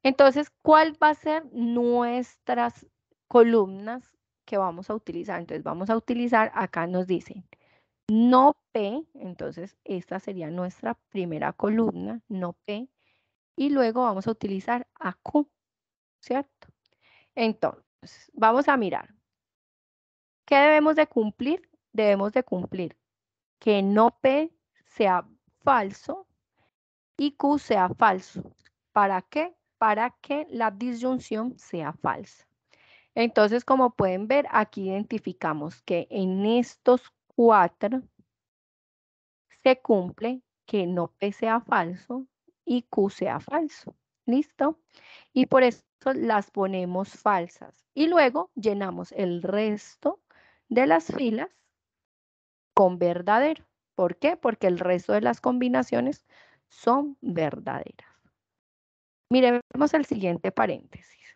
Entonces, ¿cuál va a ser nuestras columnas que vamos a utilizar? Entonces, vamos a utilizar, acá nos dicen, no P, entonces esta sería nuestra primera columna, no P, y luego vamos a utilizar a Q, ¿cierto? Entonces, vamos a mirar. ¿Qué debemos de cumplir? Debemos de cumplir que no P sea falso y Q sea falso. ¿Para qué? Para que la disyunción sea falsa. Entonces, como pueden ver, aquí identificamos que en estos 4 se cumple que no P sea falso y Q sea falso. ¿Listo? Y por eso las ponemos falsas. Y luego llenamos el resto de las filas con verdadero. ¿Por qué? Porque el resto de las combinaciones son verdaderas. Miremos el siguiente paréntesis.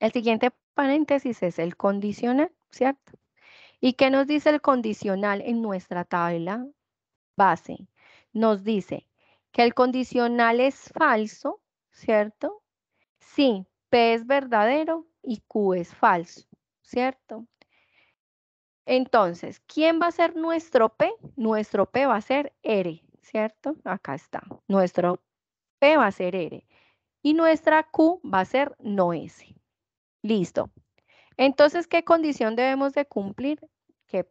El siguiente paréntesis es el condicional, ¿cierto? ¿Y qué nos dice el condicional en nuestra tabla base? Nos dice que el condicional es falso, ¿cierto? Si P es verdadero y Q es falso, ¿cierto? Entonces, ¿quién va a ser nuestro P? Nuestro P va a ser R, ¿cierto? Acá está. Nuestro P va a ser R. Y nuestra Q va a ser no S. Listo. Entonces, ¿qué condición debemos de cumplir? Que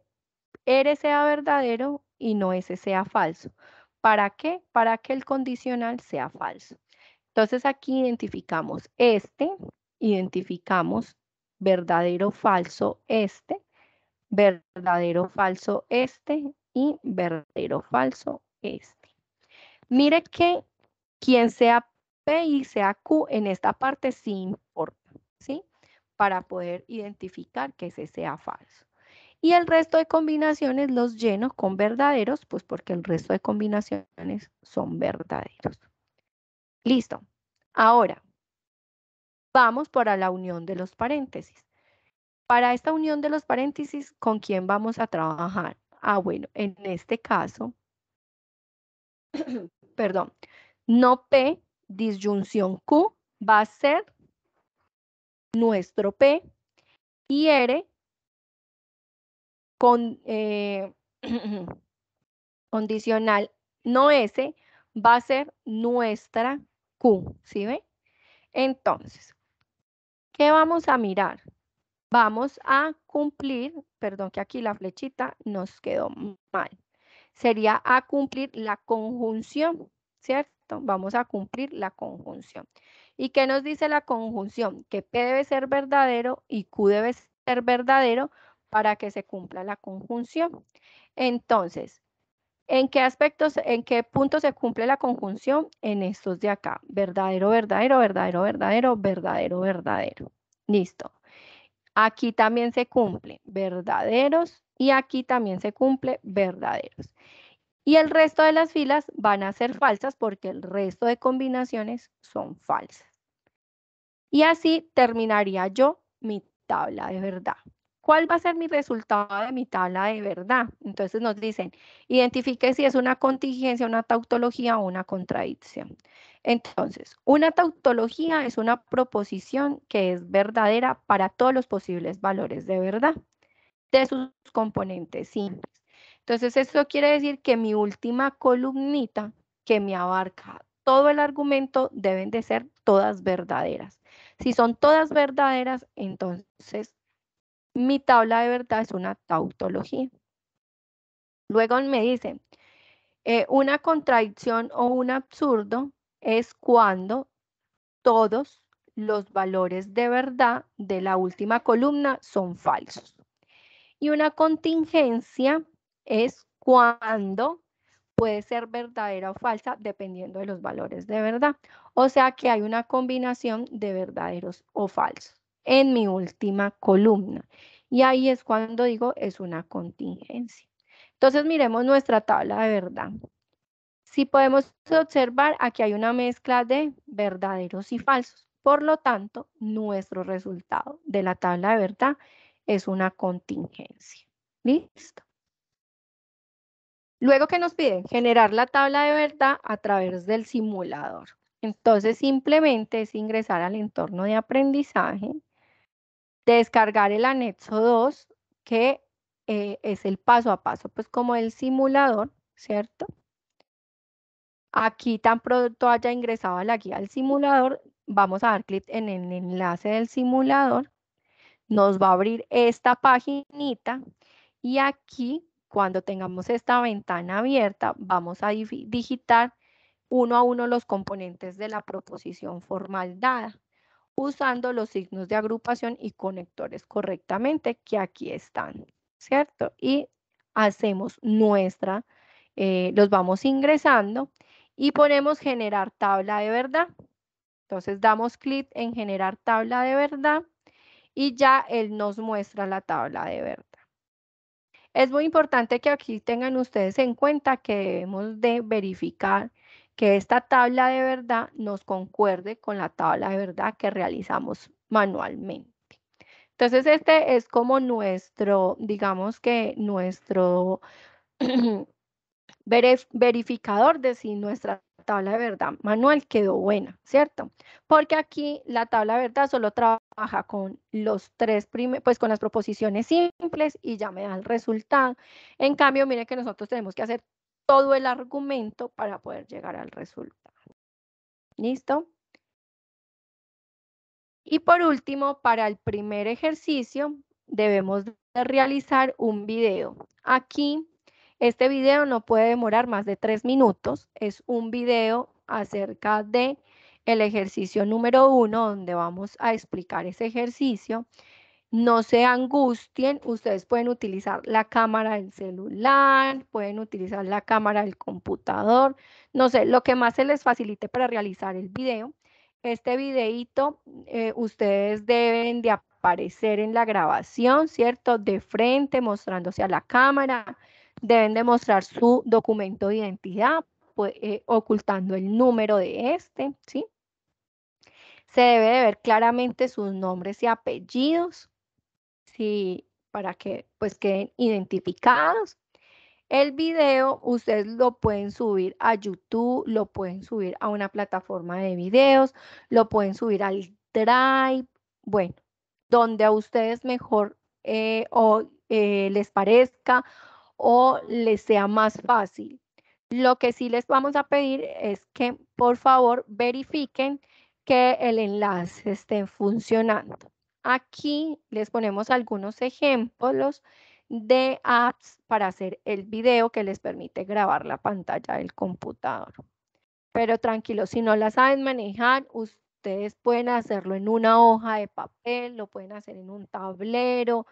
R sea verdadero y no S sea falso. ¿Para qué? Para que el condicional sea falso. Entonces, aquí identificamos identificamos verdadero, falso, verdadero, falso, y verdadero, falso, Mire que quien sea P y sea Q en esta parte sí importa, ¿sí? Para poder identificar que ese sea falso. Y el resto de combinaciones los lleno con verdaderos, pues porque el resto de combinaciones son verdaderos. Listo. Ahora, vamos para la unión de los paréntesis. Para esta unión de los paréntesis, ¿con quién vamos a trabajar? Ah, bueno, en este caso, perdón, no P, disyunción Q, va a ser nuestro P y R con condicional no S va a ser nuestra Q, ¿sí ve? Entonces, ¿qué vamos a mirar? Vamos a cumplir, perdón que aquí la flechita nos quedó mal. Sería a cumplir la conjunción, ¿cierto? Vamos a cumplir la conjunción. ¿Y qué nos dice la conjunción? Que P debe ser verdadero y Q debe ser verdadero para que se cumpla la conjunción. Entonces, ¿en qué aspectos, en qué punto se cumple la conjunción? En estos de acá. Verdadero, verdadero, verdadero, verdadero, verdadero, verdadero. Listo. Aquí también se cumple verdaderos y aquí también se cumple verdaderos. Y el resto de las filas van a ser falsas porque el resto de combinaciones son falsas. Y así terminaría yo mi tabla de verdad. ¿Cuál va a ser mi resultado de mi tabla de verdad? Entonces nos dicen, identifique si es una contingencia, una tautología o una contradicción. Entonces, una tautología es una proposición que es verdadera para todos los posibles valores de verdad de sus componentes simples. Entonces, esto quiere decir que mi última columnita, que me abarca todo el argumento, deben de ser todas verdaderas. Si son todas verdaderas, entonces mi tabla de verdad es una tautología. Luego me dicen, una contradicción o un absurdo es cuando todos los valores de verdad de la última columna son falsos. Y una contingencia es cuando puede ser verdadera o falsa dependiendo de los valores de verdad. O sea que hay una combinación de verdaderos o falsos en mi última columna. Y ahí es cuando digo es una contingencia. Entonces miremos nuestra tabla de verdad. Si podemos observar, aquí hay una mezcla de verdaderos y falsos. Por lo tanto, nuestro resultado de la tabla de verdad es una contingencia. ¿Listo? Luego que nos piden generar la tabla de verdad a través del simulador. Entonces simplemente es ingresar al entorno de aprendizaje, descargar el anexo 2, que es el paso a paso, pues como el simulador, ¿cierto? Aquí tan pronto haya ingresado a la guía del simulador, vamos a dar clic en el enlace del simulador, nos va a abrir esta paginita y aquí cuando tengamos esta ventana abierta vamos a digitar uno a uno los componentes de la proposición formal dada, usando los signos de agrupación y conectores correctamente que aquí están, ¿cierto? Y hacemos los vamos ingresando y ponemos generar tabla de verdad. Entonces damos clic en generar tabla de verdad y ya él nos muestra la tabla de verdad. Es muy importante que aquí tengan ustedes en cuenta que debemos de verificar que esta tabla de verdad nos concuerde con la tabla de verdad que realizamos manualmente. Entonces este es como nuestro, digamos que nuestro verificador de si nuestra tabla de verdad manual quedó buena, ¿cierto? Porque aquí la tabla de verdad solo trabaja con los pues con las proposiciones simples y ya me da el resultado. En cambio, miren que nosotros tenemos que hacer todo el argumento para poder llegar al resultado. ¿Listo? Y por último, para el primer ejercicio, debemos de realizar un video. Aquí, este video no puede demorar más de 3 minutos. Es un video acerca de el ejercicio número 1, donde vamos a explicar ese ejercicio. No se angustien, ustedes pueden utilizar la cámara del celular, pueden utilizar la cámara del computador, no sé, lo que más se les facilite para realizar el video. Este videíto, ustedes deben de aparecer en la grabación, ¿cierto? De frente, mostrándose a la cámara, deben de mostrar su documento de identidad, pues, ocultando el número de este, ¿sí? Se debe de ver claramente sus nombres y apellidos. Sí, para que pues queden identificados. El video ustedes lo pueden subir a YouTube, lo pueden subir a una plataforma de videos, lo pueden subir al Drive, bueno, donde a ustedes mejor les parezca o les sea más fácil. Lo que sí les vamos a pedir es que por favor verifiquen que el enlace esté funcionando. Aquí les ponemos algunos ejemplos de apps para hacer el video que les permite grabar la pantalla del computador. Pero tranquilos, si no la saben manejar, ustedes pueden hacerlo en una hoja de papel, lo pueden hacer en un tablero,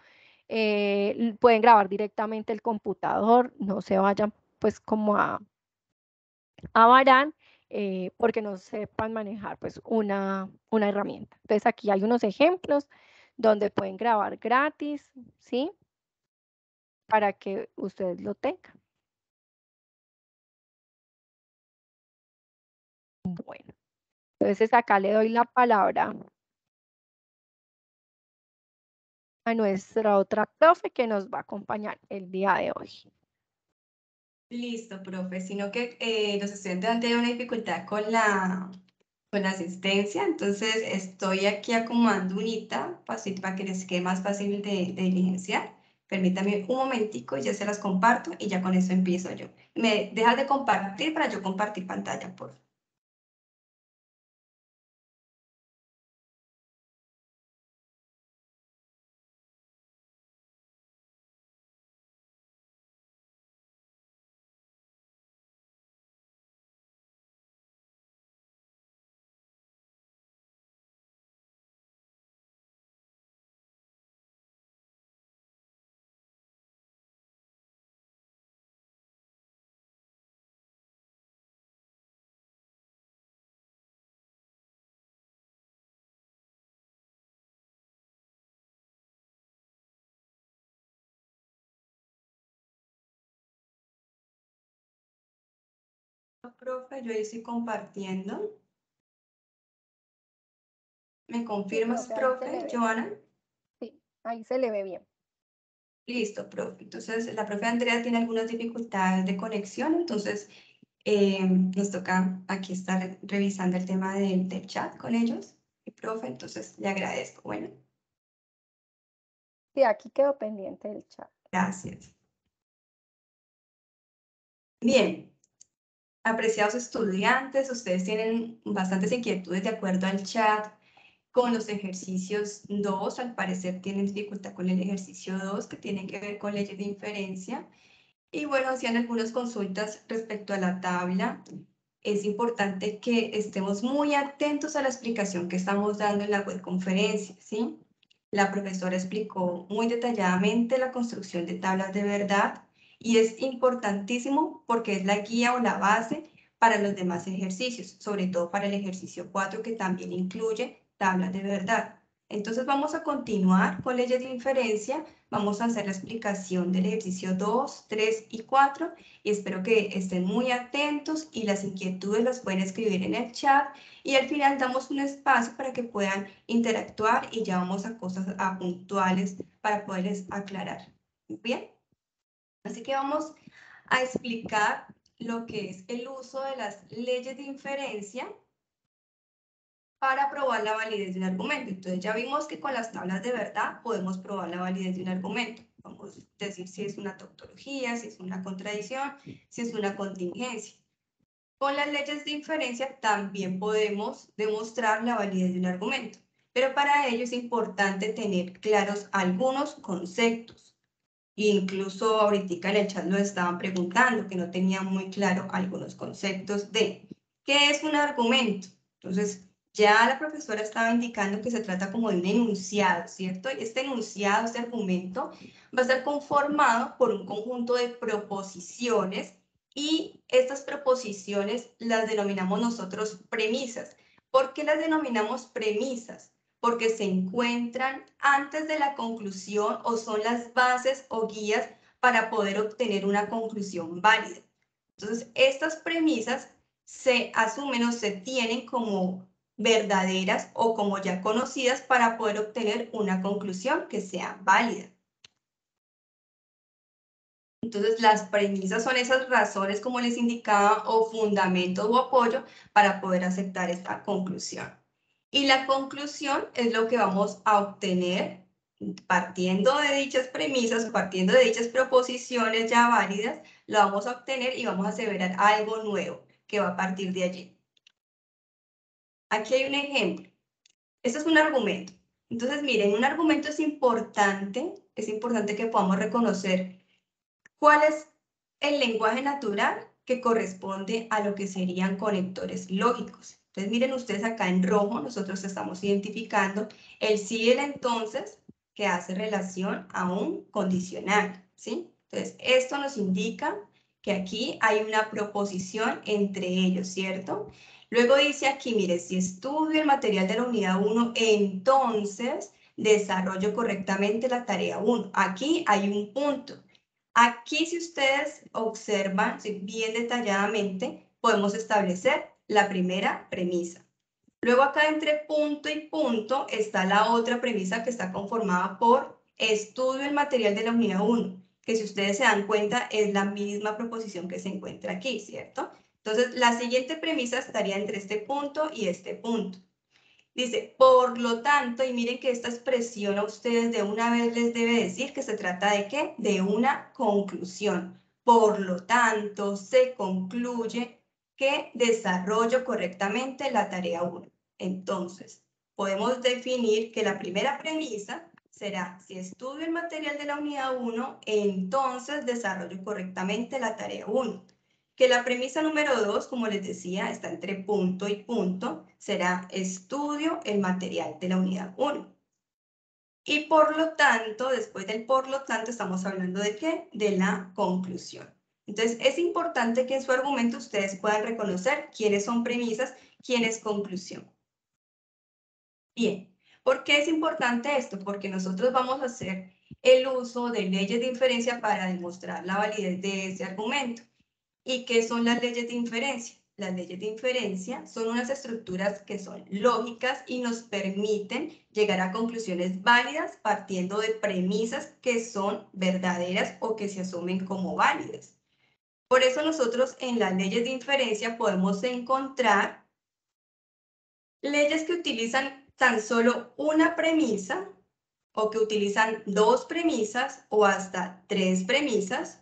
pueden grabar directamente el computador, no se vayan pues como a varar porque no sepan manejar pues una herramienta. Entonces aquí hay unos ejemplos donde pueden grabar gratis, ¿sí? Para que ustedes lo tengan. Bueno, entonces acá le doy la palabra a nuestra otra profe que nos va a acompañar el día de hoy. Listo, profe, sino que los estudiantes han tenido una dificultad con la asistencia, entonces estoy aquí acomodando unita para que les quede más fácil de diligenciar. Permítame un momentico, ya se las comparto y ya con eso empiezo yo. ¿Me dejas de compartir para yo compartir pantalla, por favor? profe, yo ahí estoy compartiendo. ¿Me Sí, confirmas, profe, ahí se le profe, ve. Joana? Sí, ahí se le ve bien. Listo, profe. Entonces, la profe Andrea tiene algunas dificultades de conexión, entonces nos toca aquí estar revisando el tema del chat con ellos. Y profe, entonces le agradezco. Bueno, Sí, aquí quedó pendiente del chat. gracias. Bien, apreciados estudiantes, ustedes tienen bastantes inquietudes de acuerdo al chat con los ejercicios 2. Al parecer tienen dificultad con el ejercicio 2, que tiene que ver con leyes de inferencia. Y bueno, hacían algunas consultas respecto a la tabla. Es importante que estemos muy atentos a la explicación que estamos dando en la webconferencia, ¿sí? La profesora explicó muy detalladamente la construcción de tablas de verdad y es importantísimo porque es la guía o la base para los demás ejercicios, sobre todo para el ejercicio 4 que también incluye tablas de verdad. Entonces vamos a continuar con leyes de inferencia. Vamos a hacer la explicación del ejercicio 2, 3 y 4 y espero que estén muy atentos y las inquietudes las pueden escribir en el chat y al final damos un espacio para que puedan interactuar y ya vamos a cosas puntuales para poderles aclarar. Bien, así que vamos a explicar lo que es el uso de las leyes de inferencia para probar la validez de un argumento. Entonces ya vimos que con las tablas de verdad podemos probar la validez de un argumento. Vamos a decir si es una tautología, si es una contradicción, si es una contingencia. Con las leyes de inferencia también podemos demostrar la validez de un argumento, pero para ello es importante tener claros algunos conceptos. Incluso ahorita en el chat lo estaban preguntando, que no tenían muy claro algunos conceptos de qué es un argumento. Entonces, ya la profesora estaba indicando que se trata como de un enunciado, ¿cierto? Y este enunciado, este argumento, va a estar conformado por un conjunto de proposiciones y estas proposiciones las denominamos nosotros premisas. ¿Por qué las denominamos premisas? Porque se encuentran antes de la conclusión o son las bases o guías para poder obtener una conclusión válida. Entonces, estas premisas se asumen o se tienen como verdaderas o como ya conocidas para poder obtener una conclusión que sea válida. Entonces, las premisas son esas razones, como les indicaba, o fundamentos o apoyo para poder aceptar esta conclusión. Y la conclusión es lo que vamos a obtener partiendo de dichas premisas, partiendo de dichas proposiciones ya válidas, lo vamos a obtener y vamos a aseverar algo nuevo que va a partir de allí. Aquí hay un ejemplo. Este es un argumento. Entonces, miren, un argumento es importante que podamos reconocer cuál es el lenguaje natural que corresponde a lo que serían conectores lógicos. Entonces, miren ustedes acá en rojo, nosotros estamos identificando el sí y el entonces que hace relación a un condicional, ¿sí? Entonces, esto nos indica que aquí hay una proposición entre ellos, ¿cierto? Luego dice aquí, mire, si estudio el material de la unidad 1, entonces desarrollo correctamente la tarea 1. Aquí hay un punto. Aquí, si ustedes observan bien detalladamente, podemos establecer la primera premisa. Luego acá entre punto y punto está la otra premisa que está conformada por estudio el material de la unidad 1, que si ustedes se dan cuenta es la misma proposición que se encuentra aquí, ¿cierto? Entonces, la siguiente premisa estaría entre este punto y este punto. Dice, por lo tanto, y miren que esta expresión a ustedes de una vez les debe decir que se trata de ¿qué? De una conclusión. Por lo tanto, se concluye que desarrollo correctamente la tarea 1. Entonces, podemos definir que la primera premisa será, si estudio el material de la unidad 1, entonces desarrollo correctamente la tarea 1. Que la premisa número 2, como les decía, está entre punto y punto, será estudio el material de la unidad 1. Y por lo tanto, después del por lo tanto, estamos hablando de ¿qué? De la conclusión. Entonces, es importante que en su argumento ustedes puedan reconocer quiénes son premisas, quién es conclusión. Bien, ¿por qué es importante esto? Porque nosotros vamos a hacer el uso de leyes de inferencia para demostrar la validez de ese argumento. ¿Y qué son las leyes de inferencia? las leyes de inferencia, son unas estructuras que son lógicas y nos permiten llegar a conclusiones válidas partiendo de premisas que son verdaderas o que se asumen como válidas. Por eso nosotros en las leyes de inferencia podemos encontrar leyes que utilizan tan solo una premisa o que utilizan dos premisas o hasta tres premisas.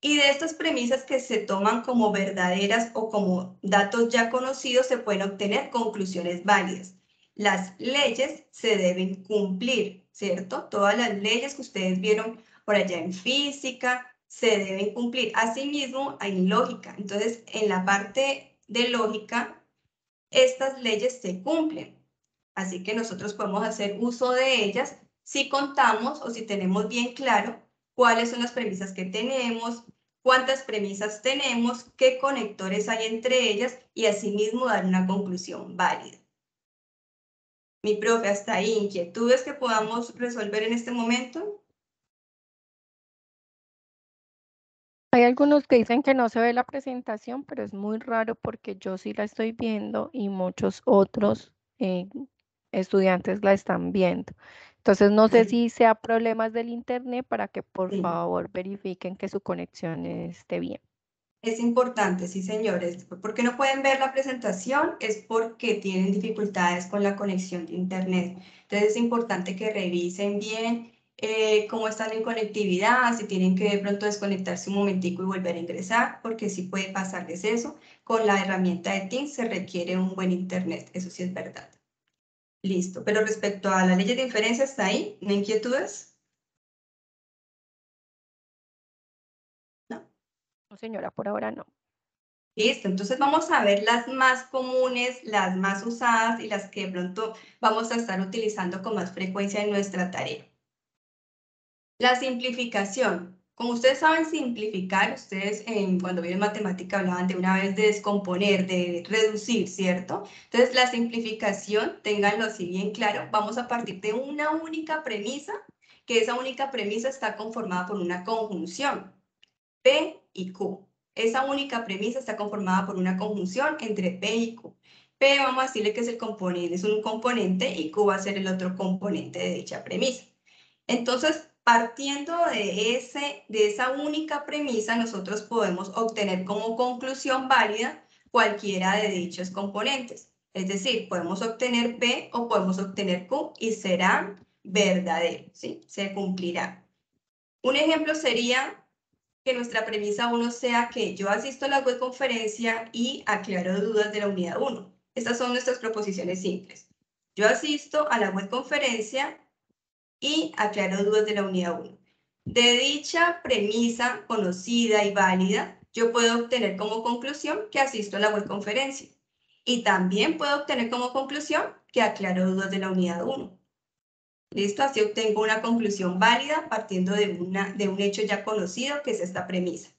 Y de estas premisas que se toman como verdaderas o como datos ya conocidos se pueden obtener conclusiones válidas. Las leyes se deben cumplir, ¿cierto? Todas las leyes que ustedes vieron por allá en física se deben cumplir. Asimismo, hay lógica. Entonces, en la parte de lógica, estas leyes se cumplen. Así que nosotros podemos hacer uso de ellas si contamos o si tenemos bien claro cuáles son las premisas que tenemos, cuántas premisas tenemos, qué conectores hay entre ellas y asimismo dar una conclusión válida. Mi profe, hasta ahí, ¿inquietudes que podamos resolver en este momento? Hay algunos que dicen que no se ve la presentación, pero es muy raro porque yo sí la estoy viendo y muchos otros estudiantes la están viendo. Entonces no sé si sea problemas del internet para que por Sí. favor verifiquen que su conexión esté bien. Es importante, sí, señores. ¿Por qué no pueden ver la presentación? Es porque tienen dificultades con la conexión de internet. Entonces es importante que revisen bien cómo están en conectividad, si tienen que de pronto desconectarse un momentico y volver a ingresar, porque sí puede pasarles eso. Con la herramienta de Teams se requiere un buen internet, eso sí es verdad. Listo, pero respecto a la ley de inferencia, ¿está ahí? ¿No inquietudes? No. No, señora, por ahora no. Listo, entonces vamos a ver las más comunes, las más usadas y las que de pronto vamos a estar utilizando con más frecuencia en nuestra tarea. La simplificación. Como ustedes saben simplificar, ustedes cuando vieron matemática hablaban de una vez de descomponer, de reducir, ¿cierto? Entonces la simplificación, ténganlo así bien claro, vamos a partir de una única premisa, que esa única premisa está conformada por una conjunción, P y Q. Esa única premisa está conformada por una conjunción entre P y Q. P vamos a decirle que es el componente, es un componente y Q va a ser el otro componente de dicha premisa. Entonces, partiendo de esa única premisa, nosotros podemos obtener como conclusión válida cualquiera de dichos componentes. Es decir, podemos obtener P o podemos obtener Q y serán verdaderos, ¿sí? Se cumplirá. Un ejemplo sería que nuestra premisa 1 sea que yo asisto a la webconferencia y aclaro dudas de la unidad 1. Estas son nuestras proposiciones simples. Yo asisto a la webconferencia y aclaro dudas de la unidad 1. De dicha premisa conocida y válida, yo puedo obtener como conclusión que asisto a la webconferencia. Y también puedo obtener como conclusión que aclaro dudas de la unidad 1. ¿Listo? Así obtengo una conclusión válida partiendo de un hecho ya conocido, que es esta premisa.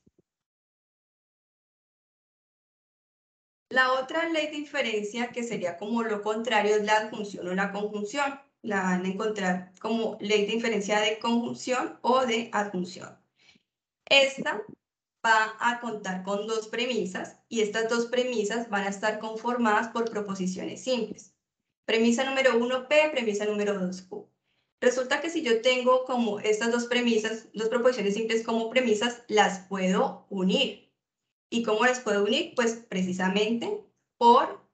La otra ley de inferencia, que sería como lo contrario, es la adjunción o la conjunción. La van a encontrar como ley de inferencia de conjunción o de adjunción. Esta va a contar con dos premisas y estas dos premisas van a estar conformadas por proposiciones simples. Premisa número 1, P, premisa número 2, Q. Resulta que si yo tengo como estas dos premisas, dos proposiciones simples como premisas, las puedo unir. ¿Y cómo las puedo unir? Pues precisamente por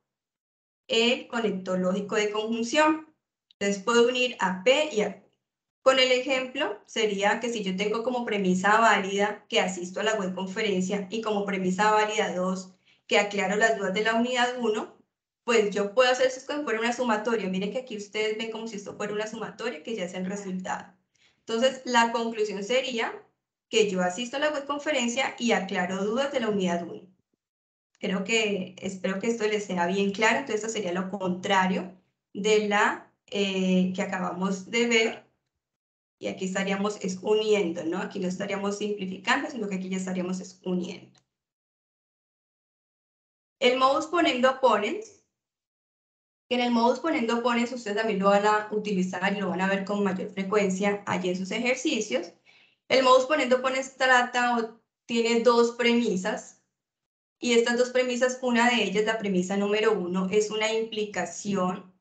el conector lógico de conjunción. Entonces puedo unir a P y a Q. Con el ejemplo sería que si yo tengo como premisa válida que asisto a la webconferencia y como premisa válida 2 que aclaro las dudas de la unidad 1, pues yo puedo hacer eso como si fuera una sumatoria. Miren que aquí ustedes ven como si esto fuera una sumatoria que ya es el resultado. Entonces la conclusión sería que yo asisto a la webconferencia y aclaro dudas de la unidad 1. Espero que esto les sea bien claro. Entonces esto sería lo contrario de la que acabamos de ver. Y aquí estaríamos uniendo, ¿no? Aquí no estaríamos simplificando, sino que aquí ya estaríamos uniendo. El modus ponendo opponens, que en el modus ponendo opponens ustedes también lo van a utilizar y lo van a ver con mayor frecuencia allí en sus ejercicios. El modus ponendo opponens trata o tiene dos premisas. Y estas dos premisas, una de ellas, la premisa número 1, es una implicación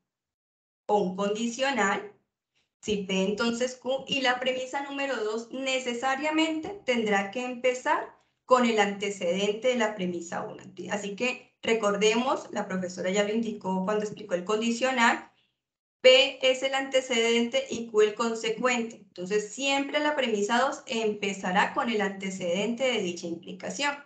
o un condicional. Si P, entonces Q. Y la premisa número 2 necesariamente tendrá que empezar con el antecedente de la premisa 1. Así que recordemos, la profesora ya lo indicó cuando explicó el condicional, P es el antecedente y Q el consecuente. Entonces, siempre la premisa 2 empezará con el antecedente de dicha implicación.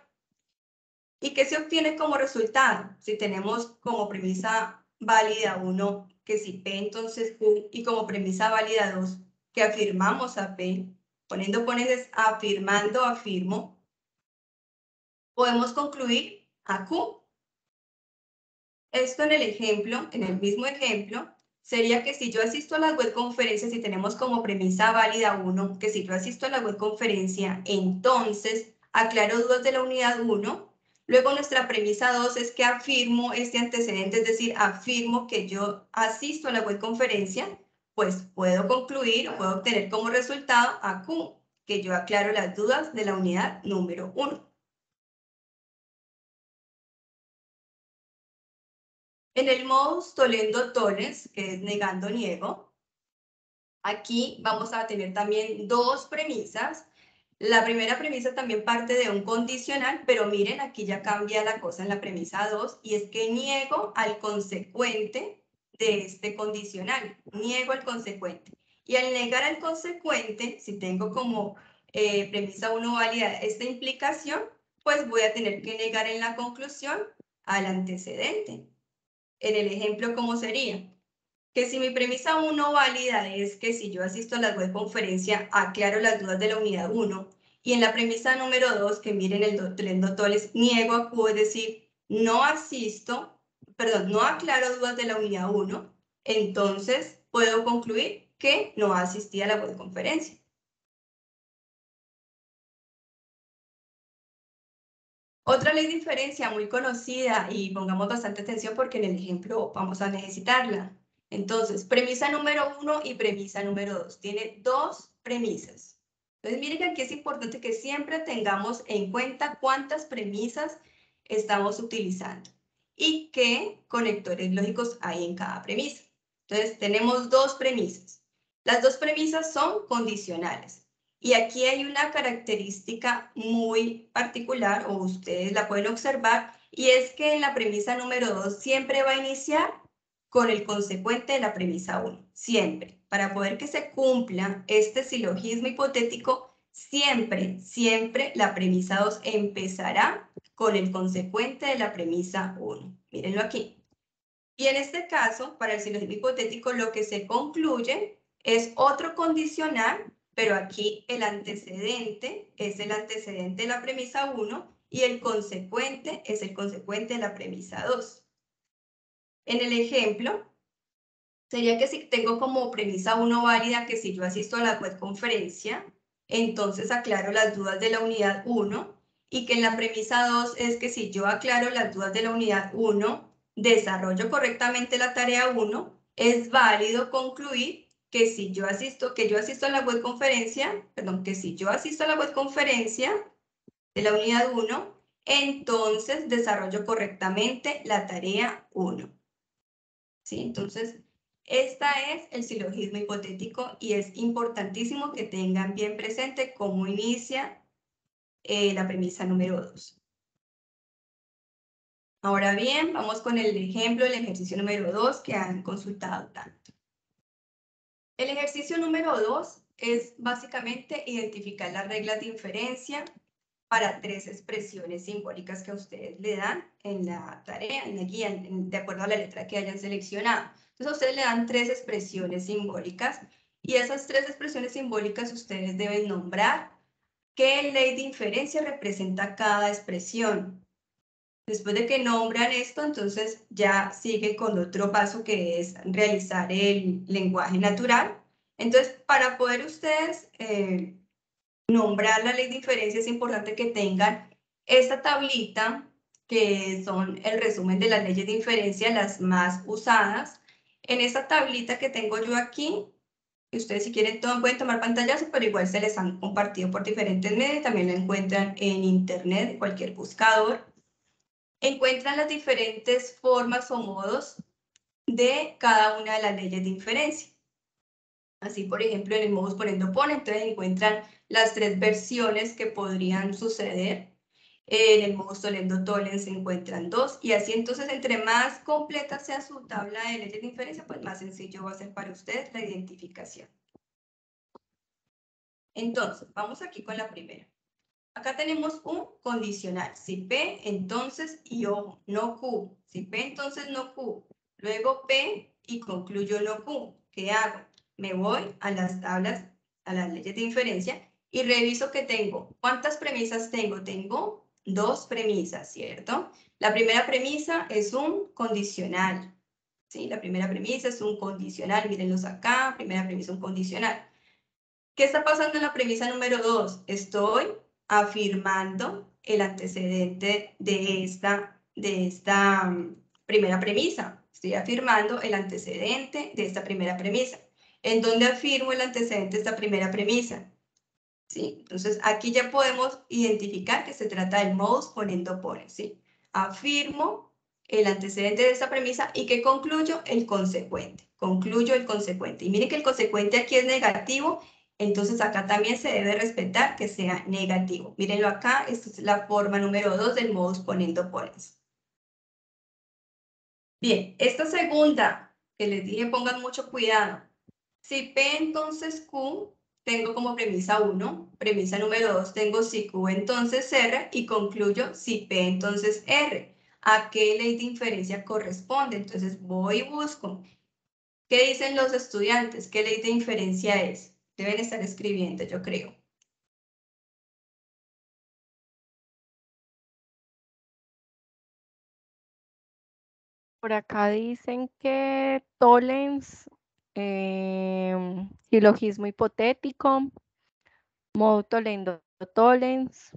¿Y qué se obtiene como resultado? Si tenemos como premisa válida 1, que si P entonces Q, y como premisa válida 2, que afirmamos a P, poniendo pones afirmando, afirmo, podemos concluir a Q. Esto en el ejemplo, en el mismo ejemplo, sería que si yo asisto a la web conferencia, si tenemos como premisa válida 1, que si yo asisto a la web conferencia, entonces aclaro dudas de la unidad 1. Luego nuestra premisa 2 es que afirmo este antecedente, es decir, afirmo que yo asisto a la web conferencia, pues puedo concluir o puedo obtener como resultado a Q, que yo aclaro las dudas de la unidad número 1. En el modus tollendo tollens, que es negando niego, aquí vamos a tener también dos premisas. La primera premisa también parte de un condicional, pero miren, aquí ya cambia la cosa en la premisa 2, y es que niego al consecuente de este condicional. Niego al consecuente. Y al negar al consecuente, si tengo como premisa 1 válida esta implicación, pues voy a tener que negar en la conclusión al antecedente. En el ejemplo, ¿cómo sería? Que si mi premisa 1 válida es que si yo asisto a la web conferencia, aclaro las dudas de la unidad 1, y en la premisa número 2, que miren el Tollendo Tollens, niego a Q, es decir, no aclaro dudas de la unidad 1, entonces puedo concluir que no asistí a la web conferencia. Otra ley de inferencia muy conocida, y pongamos bastante atención porque en el ejemplo vamos a necesitarla. Entonces, premisa número 1 y premisa número 2. Tiene dos premisas. Entonces, miren que aquí es importante que siempre tengamos en cuenta cuántas premisas estamos utilizando y qué conectores lógicos hay en cada premisa. Entonces, tenemos dos premisas. Las dos premisas son condicionales. Y aquí hay una característica muy particular, o ustedes la pueden observar, y es que en la premisa número 2 siempre va a iniciar con el consecuente de la premisa 1. Siempre. Para poder que se cumpla este silogismo hipotético, siempre la premisa 2 empezará con el consecuente de la premisa 1. Mírenlo aquí. Y en este caso, para el silogismo hipotético, lo que se concluye es otro condicional, pero aquí el antecedente es el antecedente de la premisa 1 y el consecuente es el consecuente de la premisa 2. En el ejemplo, sería que si tengo como premisa 1 válida que si yo asisto a la web conferencia, entonces aclaro las dudas de la unidad 1, y que en la premisa 2 es que si yo aclaro las dudas de la unidad 1, desarrollo correctamente la tarea 1, es válido concluir que si yo asisto, a la web conferencia, que si yo asisto a la web conferencia de la unidad 1, entonces desarrollo correctamente la tarea 1. ¿Sí? Entonces, esta es el silogismo hipotético y es importantísimo que tengan bien presente cómo inicia la premisa número 2. Ahora bien, vamos con el ejemplo del ejercicio número 2 que han consultado tanto. El ejercicio número 2 es básicamente identificar las reglas de inferencia para tres expresiones simbólicas que a ustedes le dan en la tarea, en la guía, de acuerdo a la letra que hayan seleccionado. Entonces a ustedes le dan tres expresiones simbólicas y esas tres expresiones simbólicas ustedes deben nombrar qué ley de inferencia representa cada expresión. Después de que nombran esto, entonces ya sigue con otro paso que es realizar el lenguaje natural. Entonces, para poder ustedes nombrar la ley de inferencia es importante que tengan esta tablita, que son el resumen de las leyes de inferencia, las más usadas. En esta tablita que tengo yo aquí, ustedes si quieren pueden tomar pantallas, pero igual se les han compartido por diferentes medios, también la encuentran en internet, en cualquier buscador. encuentran las diferentes formas o modos de cada una de las leyes de inferencia. Así, por ejemplo, en el modus ponendo-pone, entonces encuentran las tres versiones que podrían suceder. En el modus tollendo-tollens se encuentran dos, y así entonces entre más completa sea su tabla de leyes de inferencia, pues más sencillo va a ser para usted la identificación. Entonces, vamos aquí con la primera. Acá tenemos un condicional. Si P, entonces, y ojo, no Q. Si P, entonces no Q. Luego P y concluyo no Q. ¿Qué hago? Me voy a las tablas, a las leyes de inferencia y reviso que tengo. ¿Cuántas premisas tengo? Tengo dos premisas, ¿cierto? La primera premisa es un condicional. ¿Sí? La primera premisa es un condicional. Mírenlos acá. Primera premisa, un condicional. ¿Qué está pasando en la premisa número 2? Estoy afirmando el antecedente de esta primera premisa. Estoy afirmando el antecedente de esta primera premisa. ¿En dónde afirmo el antecedente de esta primera premisa? ¿Sí? Entonces, aquí ya podemos identificar que se trata del modus ponendo-pone. ¿Sí? Afirmo el antecedente de esta premisa y que concluyo el consecuente. Concluyo el consecuente. Y miren que el consecuente aquí es negativo, entonces acá también se debe respetar que sea negativo. Mírenlo acá, esta es la forma número 2 del modus ponendo-pone. Bien, esta segunda, que les dije pongan mucho cuidado. Si P entonces Q, tengo como premisa 1, premisa número 2 tengo si Q entonces R y concluyo si P entonces R. ¿A qué ley de inferencia corresponde? Entonces voy y busco. ¿Qué dicen los estudiantes? ¿Qué ley de inferencia es? Deben estar escribiendo, yo creo. Por acá dicen que Tollens, silogismo hipotético, modo tollendo tollens.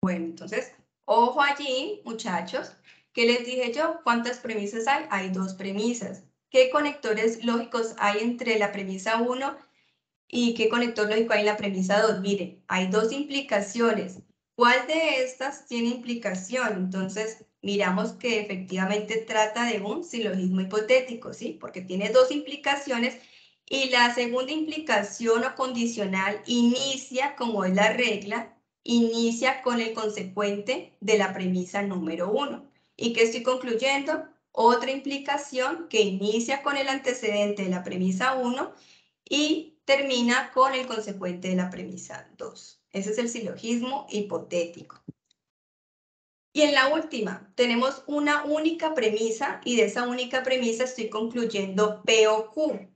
Bueno, entonces, ojo allí, muchachos. ¿Qué les dije yo? ¿Cuántas premisas hay? Hay dos premisas. ¿Qué conectores lógicos hay entre la premisa 1 y qué conector lógico hay en la premisa 2? Miren, hay dos implicaciones. ¿Cuál de estas tiene implicación? Entonces, miramos que efectivamente trata de un silogismo hipotético, ¿sí? Porque tiene dos implicaciones y la segunda implicación o condicional inicia, como es la regla, inicia con el consecuente de la premisa número 1. ¿Y qué estoy concluyendo? Otra implicación que inicia con el antecedente de la premisa 1 y termina con el consecuente de la premisa 2. Ese es el silogismo hipotético. Y en la última, tenemos una única premisa y de esa única premisa estoy concluyendo P o Q.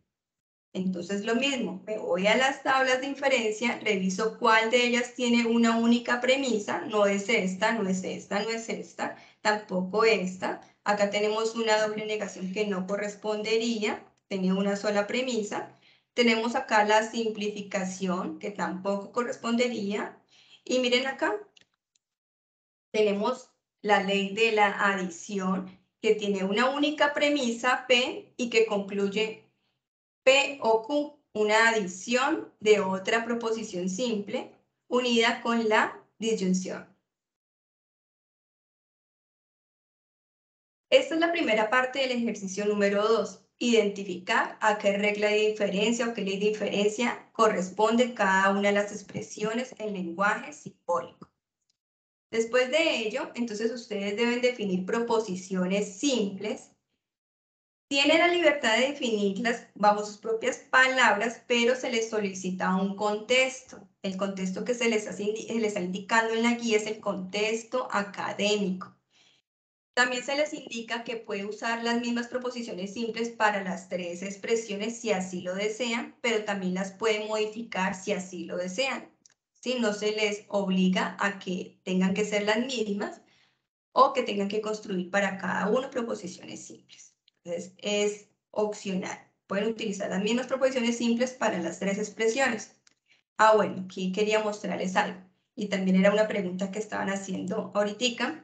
Entonces lo mismo, me voy a las tablas de inferencia, reviso cuál de ellas tiene una única premisa, no es esta, no es esta, no es esta, tampoco esta. Acá tenemos una doble negación que no correspondería, tenía una sola premisa. Tenemos acá la simplificación que tampoco correspondería. Y miren acá, tenemos la ley de la adición que tiene una única premisa P y que concluye P o Q, una adición de otra proposición simple unida con la disyunción. Esta es la primera parte del ejercicio número 2. Identificar a qué regla de diferencia o qué ley de diferencia corresponde cada una de las expresiones en lenguaje simbólico. Después de ello, entonces ustedes deben definir proposiciones simples. Tienen la libertad de definirlas bajo sus propias palabras, pero se les solicita un contexto. El contexto que se les está indicando en la guía es el contexto académico. También se les indica que puede usar las mismas proposiciones simples para las tres expresiones si así lo desean, pero también las pueden modificar si así lo desean. ¿Sí? No se les obliga a que tengan que ser las mismas o que tengan que construir para cada uno proposiciones simples. Entonces, es opcional. Pueden utilizar las mismas proposiciones simples para las tres expresiones. Bueno, aquí quería mostrarles algo. Y también era una pregunta que estaban haciendo ahorita.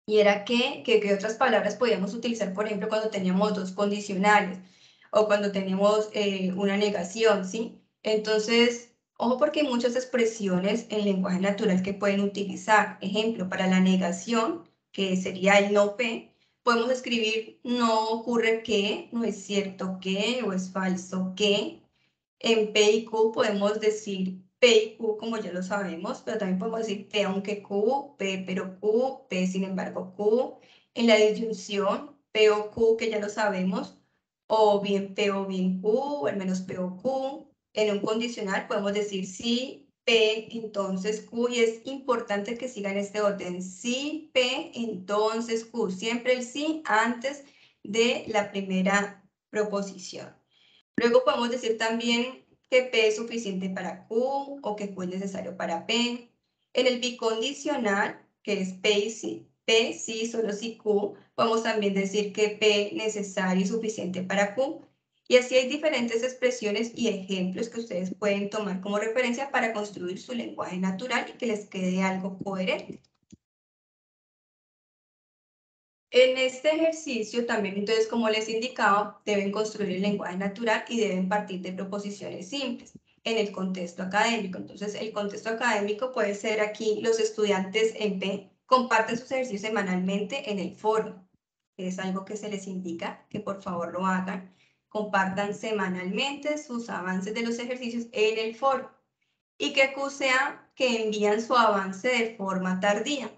Y era qué otras palabras podíamos utilizar, por ejemplo, cuando teníamos dos condicionales o cuando tenemos una negación, ¿sí? Entonces, Ojo porque hay muchas expresiones en lenguaje natural que pueden utilizar. Ejemplo, para la negación, que sería el no P, podemos escribir no ocurre que, no es cierto que, o es falso que. En P y Q podemos decir P y Q como ya lo sabemos, pero también podemos decir P aunque Q, P pero Q, P sin embargo Q. En la disyunción, P o Q que ya lo sabemos, o bien P o bien Q, o al menos P o Q. En un condicional podemos decir sí, P, entonces Q, y es importante que sigan este orden. Sí, P, entonces Q. Siempre el sí antes de la primera proposición. Luego podemos decir también que P es suficiente para Q o que Q es necesario para P. En el bicondicional, que es P sí, solo si Q, podemos también decir que P necesario y suficiente para Q. Y así hay diferentes expresiones y ejemplos que ustedes pueden tomar como referencia para construir su lenguaje natural y que les quede algo coherente. En este ejercicio también, entonces, como les indicaba, deben construir el lenguaje natural y deben partir de proposiciones simples en el contexto académico. Entonces, el contexto académico puede ser aquí, los estudiantes en P comparten sus ejercicios semanalmente en el foro. Es algo que se les indica que por favor lo hagan. Compartan semanalmente sus avances de los ejercicios en el foro. Y que Q sea que envían su avance de forma tardía.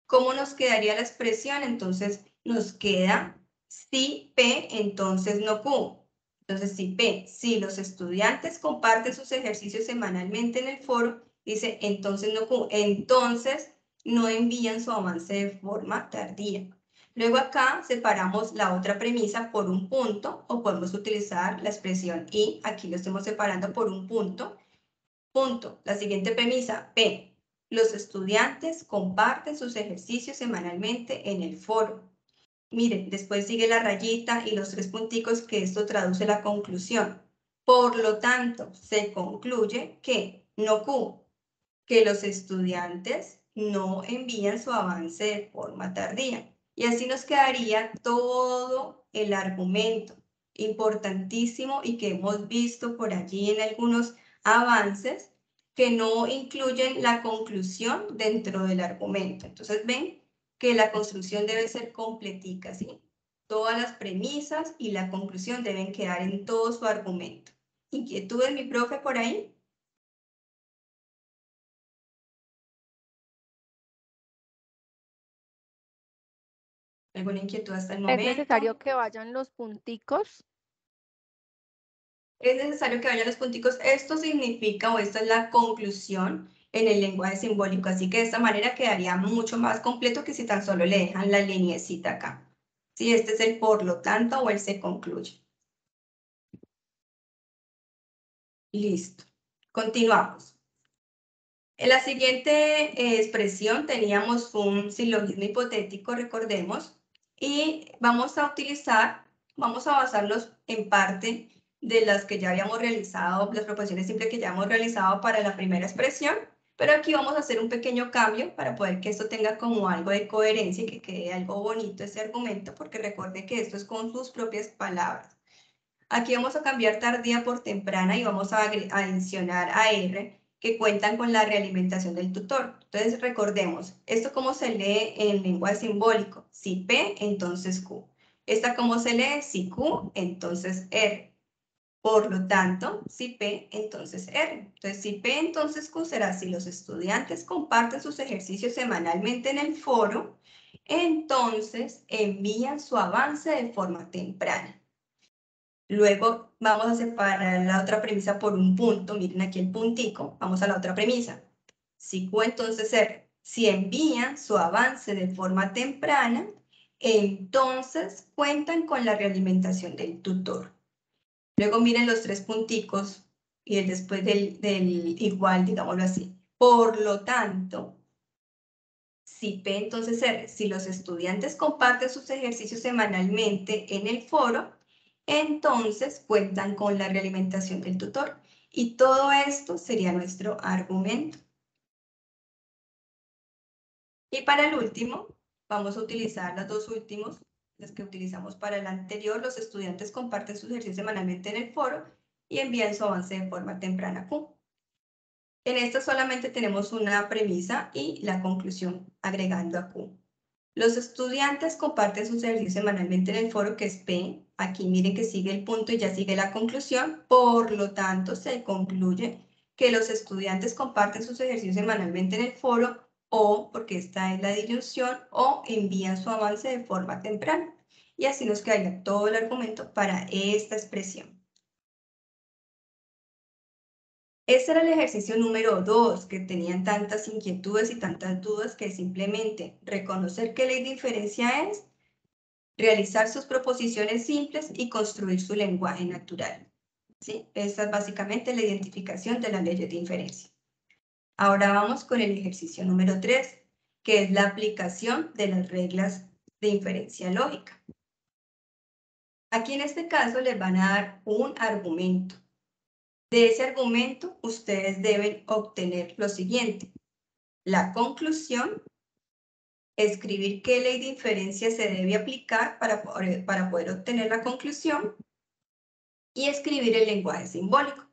¿Cómo nos quedaría la expresión? Entonces nos queda si P, entonces no Q. Entonces si P, si los estudiantes comparten sus ejercicios semanalmente en el foro, dice entonces no Q. Entonces no envían su avance de forma tardía. Luego acá separamos la otra premisa por un punto o podemos utilizar la expresión y. Aquí lo estamos separando por un punto. Punto. La siguiente premisa, P. Los estudiantes comparten sus ejercicios semanalmente en el foro. Miren, después sigue la rayita y los tres punticos que esto traduce la conclusión. Por lo tanto, se concluye que no Q, que los estudiantes no envían su avance de forma tardía. Y así nos quedaría todo el argumento importantísimo y que hemos visto por allí en algunos avances que no incluyen la conclusión dentro del argumento. Entonces ven que la construcción debe ser completica, ¿sí? Todas las premisas y la conclusión deben quedar en todo su argumento. ¿Inquietudes, mi profe, por ahí? ¿Alguna inquietud hasta el ¿Es momento? necesario que vayan los punticos? Es necesario que vayan los punticos. Esto significa, o esta es la conclusión en el lenguaje simbólico, así que de esta manera quedaría mucho más completo que si tan solo le dejan la lineecita acá. Sí, este es el por lo tanto o el se concluye. Listo. Continuamos. En la siguiente expresión teníamos un silogismo hipotético, recordemos, y vamos a basarnos en parte de las que ya habíamos realizado, las proposiciones simples que ya hemos realizado para la primera expresión, pero aquí vamos a hacer un pequeño cambio para poder que esto tenga como algo de coherencia y que quede algo bonito ese argumento, porque recuerde que esto es con sus propias palabras. Aquí vamos a cambiar tardía por temprana y vamos a adicionar a R que cuentan con la realimentación del tutor. Entonces recordemos, esto cómo se lee en lenguaje simbólico. Si P, entonces Q. Esta cómo se lee, si Q, entonces R. Por lo tanto, si P, entonces R. Entonces, si P, entonces Q será si los estudiantes comparten sus ejercicios semanalmente en el foro, entonces envían su avance de forma temprana. Luego vamos a separar la otra premisa por un punto. Miren aquí el puntico. Vamos a la otra premisa. Si Q entonces R, si envían su avance de forma temprana, entonces cuentan con la realimentación del tutor. Luego miren los tres punticos y el después del igual, digámoslo así. Por lo tanto, si P entonces R, si los estudiantes comparten sus ejercicios semanalmente en el foro, entonces cuentan con la realimentación del tutor. Y todo esto sería nuestro argumento. Y para el último, vamos a utilizar los dos últimos, los que utilizamos para el anterior. Los estudiantes comparten sus ejercicios semanalmente en el foro y envían su avance de forma temprana Q. En esta solamente tenemos una premisa y la conclusión agregando a Q. Los estudiantes comparten sus ejercicios semanalmente en el foro, que es P. Aquí miren que sigue el punto y ya sigue la conclusión. Por lo tanto, se concluye que los estudiantes comparten sus ejercicios semanalmente en el foro, o, porque esta es la disyunción, o envían su avance de forma temprana. Y así nos quedaría todo el argumento para esta expresión. Este era el ejercicio número 2, que tenían tantas inquietudes y tantas dudas, que simplemente reconocer qué ley de inferencia es, realizar sus proposiciones simples y construir su lenguaje natural. ¿Sí? Esta es básicamente la identificación de las leyes de inferencia. Ahora vamos con el ejercicio número 3, que es la aplicación de las reglas de inferencia lógica. Aquí en este caso les van a dar un argumento. De ese argumento, ustedes deben obtener lo siguiente: la conclusión, escribir qué ley de inferencia se debe aplicar para poder obtener la conclusión, y escribir el lenguaje simbólico.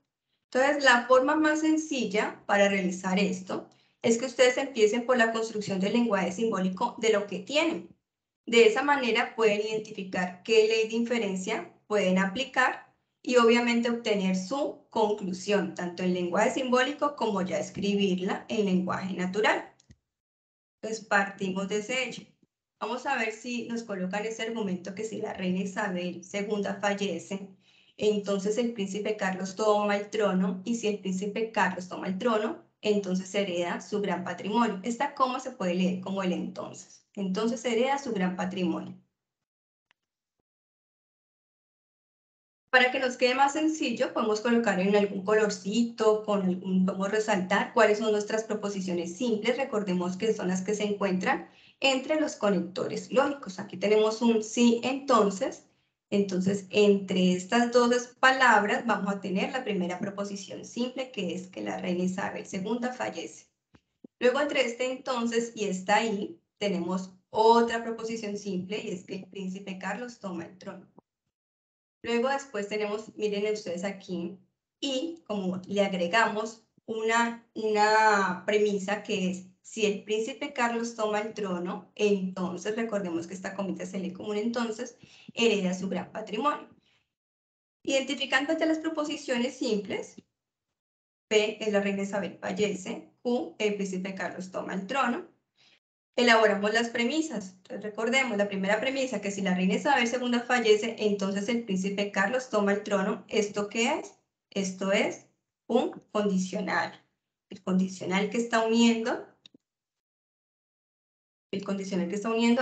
Entonces, la forma más sencilla para realizar esto es que ustedes empiecen por la construcción del lenguaje simbólico de lo que tienen. De esa manera pueden identificar qué ley de inferencia pueden aplicar y obviamente obtener su conclusión, tanto en lenguaje simbólico como ya escribirla en lenguaje natural. Entonces partimos de ese hecho. Vamos a ver si nos colocan ese argumento, que si la reina Isabel II fallece, entonces el príncipe Carlos toma el trono, y si el príncipe Carlos toma el trono, entonces hereda su gran patrimonio. Esta coma se puede leer como el entonces. Entonces hereda su gran patrimonio. Para que nos quede más sencillo, podemos colocar en algún colorcito, podemos resaltar cuáles son nuestras proposiciones simples. Recordemos que son las que se encuentran entre los conectores lógicos. Aquí tenemos un sí, entonces. Entonces, entre estas dos palabras vamos a tener la primera proposición simple, que es que la reina Isabel II fallece. Luego, entre este entonces y esta ahí, tenemos otra proposición simple, y es que el príncipe Carlos toma el trono. Luego después tenemos, miren ustedes aquí, y como le agregamos una premisa, que es: si el príncipe Carlos toma el trono, entonces, recordemos que esta comita se lee como un entonces, hereda su gran patrimonio. Identificando ya las proposiciones simples, P es la reina Isabel fallece, Q, el príncipe Carlos toma el trono. Elaboramos las premisas. Entonces, recordemos la primera premisa, que si la reina Isabel II fallece, entonces el príncipe Carlos toma el trono. ¿Esto qué es? Esto es un condicional. El condicional que está uniendo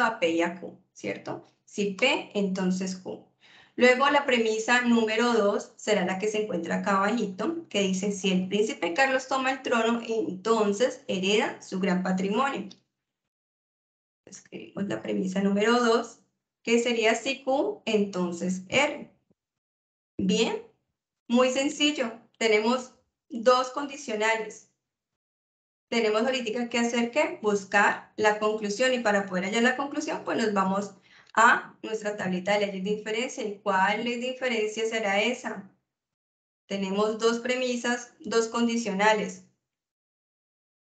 a P y a Q, ¿cierto? Si P, entonces Q. Luego la premisa número 2 será la que se encuentra acá abajito, que dice: si el príncipe Carlos toma el trono, entonces hereda su gran patrimonio. Escribimos la premisa número 2, que sería si Q, entonces R. Bien, muy sencillo. Tenemos dos condicionales. Tenemos ahorita que hacer, ¿qué? Buscar la conclusión, y para poder hallar la conclusión, pues nos vamos a nuestra tablita de leyes de inferencia. ¿Y cuál ley de inferencia será esa? Tenemos dos premisas, dos condicionales.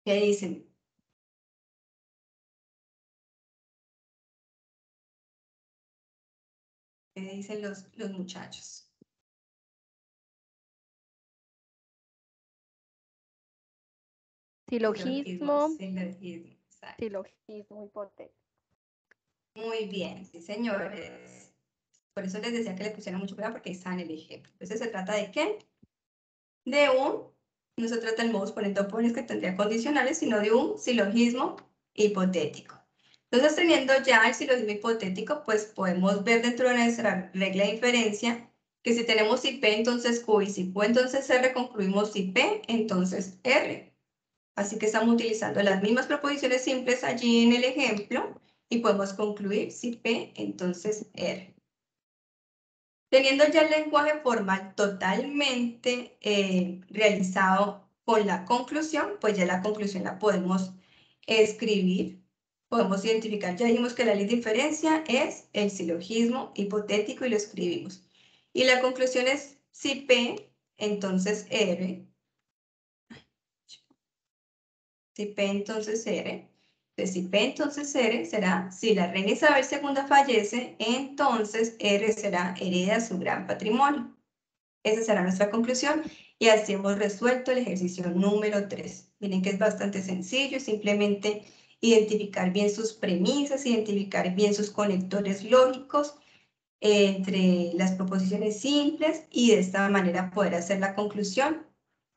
¿Qué dicen? ¿Qué dicen los muchachos? Silogismo. Silogismo, exacto. Silogismo hipotético. Muy bien, sí, señores. Por eso les decía que le pusieran mucho cuidado, porque ahí está en el ejemplo. Entonces, ¿se trata de qué? No se trata del modus ponens opones, que tendría condicionales, sino de un silogismo hipotético. Entonces, teniendo ya el silogismo hipotético, pues podemos ver dentro de nuestra regla de inferencia que si tenemos si P, entonces Q, y si Q, entonces R, concluimos si P, entonces R. Así que estamos utilizando las mismas proposiciones simples allí en el ejemplo, y podemos concluir si P, entonces R. Teniendo ya el lenguaje formal totalmente realizado con la conclusión, pues ya la conclusión la podemos escribir, podemos identificar. Ya dijimos que la ley de inferencia es el silogismo hipotético, y lo escribimos. Y la conclusión es si P, entonces R. Si P entonces R. Entonces, si P entonces R será, si la reina Isabel II fallece, entonces R será hereda su gran patrimonio. Esa será nuestra conclusión y así hemos resuelto el ejercicio número 3. Miren que es bastante sencillo, simplemente identificar bien sus premisas, identificar bien sus conectores lógicos entre las proposiciones simples y de esta manera poder hacer la conclusión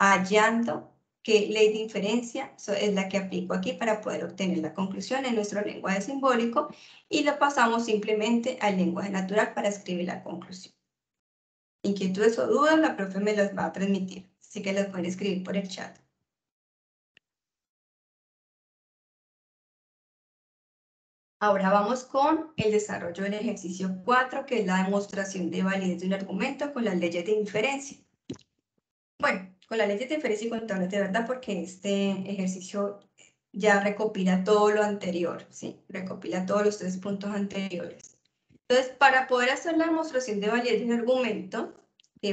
hallando qué ley de inferencia es la que aplico aquí para poder obtener la conclusión en nuestro lenguaje simbólico y lo pasamos simplemente al lenguaje natural para escribir la conclusión. Inquietudes o dudas, la profe me las va a transmitir, así que las pueden escribir por el chat. Ahora vamos con el desarrollo del ejercicio 4, que es la demostración de validez de un argumento con las leyes de inferencia. Bueno, con las leyes de inferencia y contables de verdad, porque este ejercicio ya recopila todo lo anterior, ¿sí? Recopila todos los 3 puntos anteriores. Entonces, para poder hacer la demostración de validez de un argumento,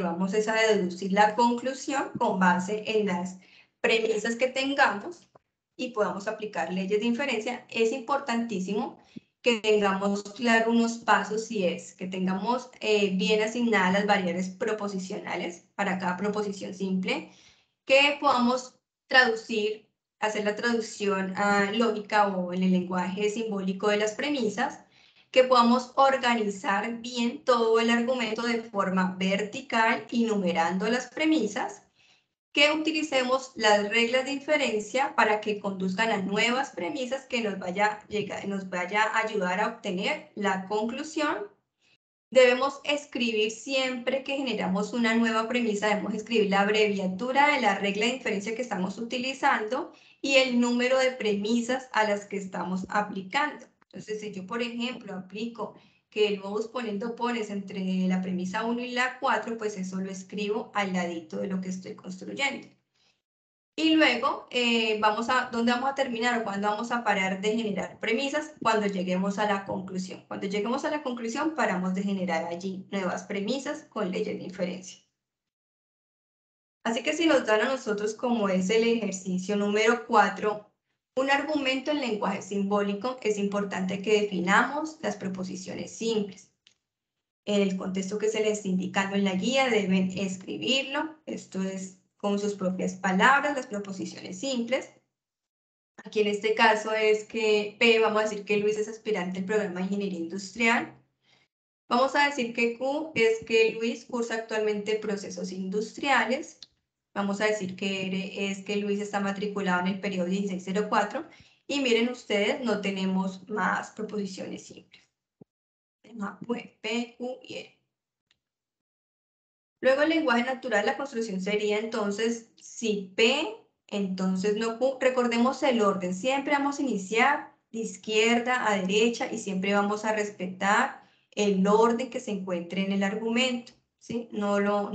vamos a deducir la conclusión con base en las premisas que tengamos y podamos aplicar leyes de inferencia. Es importantísimo que tengamos claro unos pasos y es que tengamos bien asignadas las variables proposicionales para cada proposición simple, que podamos traducir, hacer la traducción lógica o en el lenguaje simbólico de las premisas, que podamos organizar bien todo el argumento de forma vertical y numerando las premisas, que utilicemos las reglas de inferencia para que conduzcan a nuevas premisas que nos vaya a ayudar a obtener la conclusión. Debemos escribir siempre que generamos una nueva premisa, debemos escribir la abreviatura de la regla de inferencia que estamos utilizando y el número de premisas a las que estamos aplicando. Entonces, si yo, por ejemplo, aplico que el modus ponendo opones entre la premisa 1 y la 4, pues eso lo escribo al ladito de lo que estoy construyendo. Y luego, ¿dónde vamos a terminar o cuándo vamos a parar de generar premisas? Cuando lleguemos a la conclusión. Cuando lleguemos a la conclusión, paramos de generar allí nuevas premisas con leyes de inferencia. Así que si nos dan a nosotros, como es el ejercicio número 4, un argumento en lenguaje simbólico, es importante que definamos las proposiciones simples. En el contexto que se les está indicando en la guía, deben escribirlo. Esto es con sus propias palabras, las proposiciones simples. Aquí en este caso es que P, vamos a decir que Luis es aspirante al programa de Ingeniería Industrial. Vamos a decir que Q es que Luis cursa actualmente procesos industriales. Vamos a decir que R es que Luis está matriculado en el periodo 1604. Y miren ustedes, no tenemos más proposiciones simples. P, Q y R. Luego el lenguaje natural, la construcción sería entonces, si P, entonces no Q. Recordemos el orden, siempre vamos a iniciar de izquierda a derecha y siempre vamos a respetar el orden que se encuentre en el argumento, ¿sí? No lo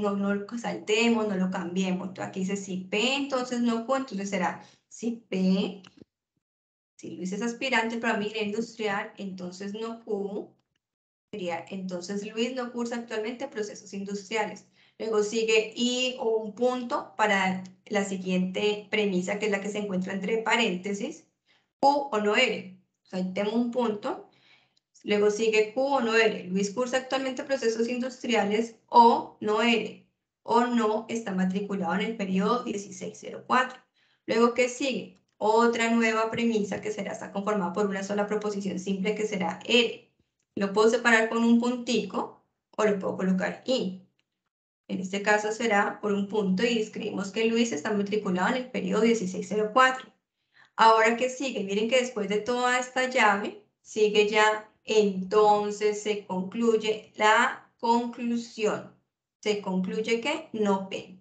saltemos, no lo cambiemos. Entonces, aquí dice si P, entonces no Q, entonces será si P, si Luis es aspirante al programa de ingeniería industrial, entonces no Q, sería entonces Luis no cursa actualmente procesos industriales. Luego sigue y o un punto para la siguiente premisa, que es la que se encuentra entre paréntesis, Q o no R. O sea, tengo un punto. Luego sigue Q o no R. Luis cursa actualmente procesos industriales o no R. O no está matriculado en el periodo 1604. Luego, ¿qué sigue? Otra nueva premisa que está conformada por una sola proposición simple que será R. Lo puedo separar con un puntico o lo puedo colocar I. En este caso será por un punto y escribimos que Luis está matriculado en el periodo 1604. Ahora, ¿qué sigue? Miren que después de toda esta llave, sigue ya, entonces se concluye la conclusión. ¿Se concluye que? No P.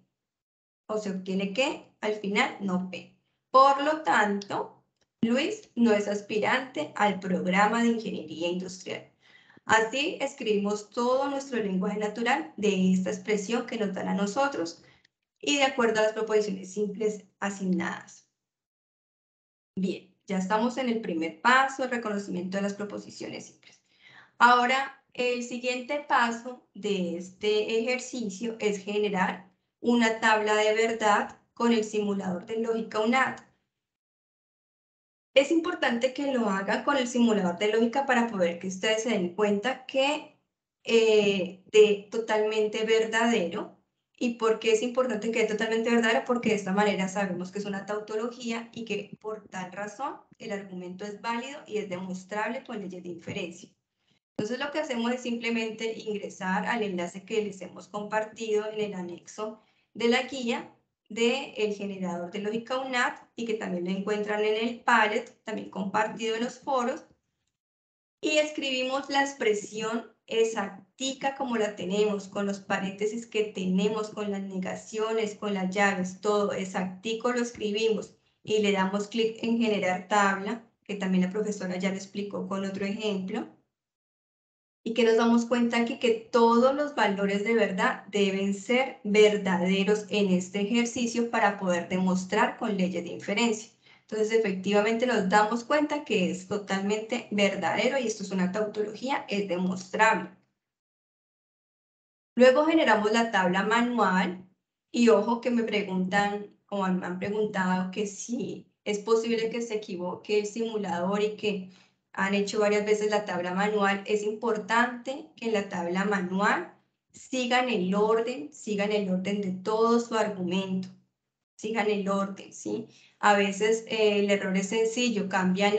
O se obtiene que, al final, no P. Por lo tanto, Luis no es aspirante al programa de Ingeniería Industrial. Así escribimos todo nuestro lenguaje natural de esta expresión que nos dan a nosotros y de acuerdo a las proposiciones simples asignadas. Bien, ya estamos en el primer paso, el reconocimiento de las proposiciones simples. Ahora, el siguiente paso de este ejercicio es generar una tabla de verdad con el simulador de lógica UNAD. Es importante que lo hagan con el simulador de lógica para poder que ustedes se den cuenta que de totalmente verdadero. ¿Y por qué es importante que es totalmente verdadero? Porque de esta manera sabemos que es una tautología y que por tal razón el argumento es válido y es demostrable con leyes de inferencia. Entonces lo que hacemos es simplemente ingresar al enlace que les hemos compartido en el anexo de la guía del generador de lógica UNAT y que también lo encuentran en el Padlet, también compartido en los foros, y escribimos la expresión exactica como la tenemos, con los paréntesis que tenemos, con las negaciones, con las llaves, todo exactico lo escribimos y le damos clic en generar tabla, que también la profesora ya lo explicó con otro ejemplo, y que nos damos cuenta aquí que todos los valores de verdad deben ser verdaderos en este ejercicio para poder demostrar con leyes de inferencia. Entonces, efectivamente nos damos cuenta que es totalmente verdadero y esto es una tautología, es demostrable. Luego generamos la tabla manual y ojo que me preguntan o me han preguntado que si es posible que se equivoque el simulador y que han hecho varias veces la tabla manual. Es importante que en la tabla manual sigan el orden de todo su argumento, sigan el orden, ¿sí? A veces el error es sencillo, cambian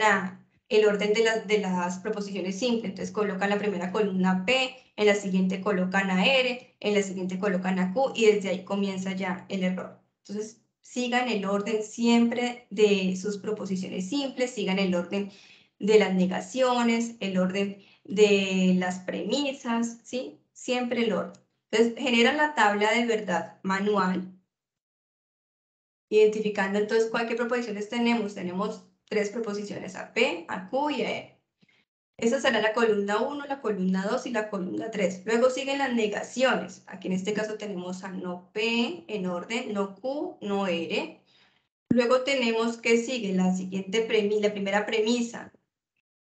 el orden de las proposiciones simples, entonces colocan la primera columna P, en la siguiente colocan a R, en la siguiente colocan a Q y desde ahí comienza ya el error. Entonces sigan el orden siempre de sus proposiciones simples, sigan el orden de las negaciones, el orden de las premisas, ¿sí? Siempre el orden. Entonces generan la tabla de verdad manual, identificando entonces qué proposiciones tenemos. Tenemos 3 proposiciones, a P, a Q y a R. Esa será la columna 1, la columna 2 y la columna 3. Luego siguen las negaciones. Aquí en este caso tenemos a no P en orden, no Q, no R. Luego tenemos que sigue la siguiente premisa, la primera premisa.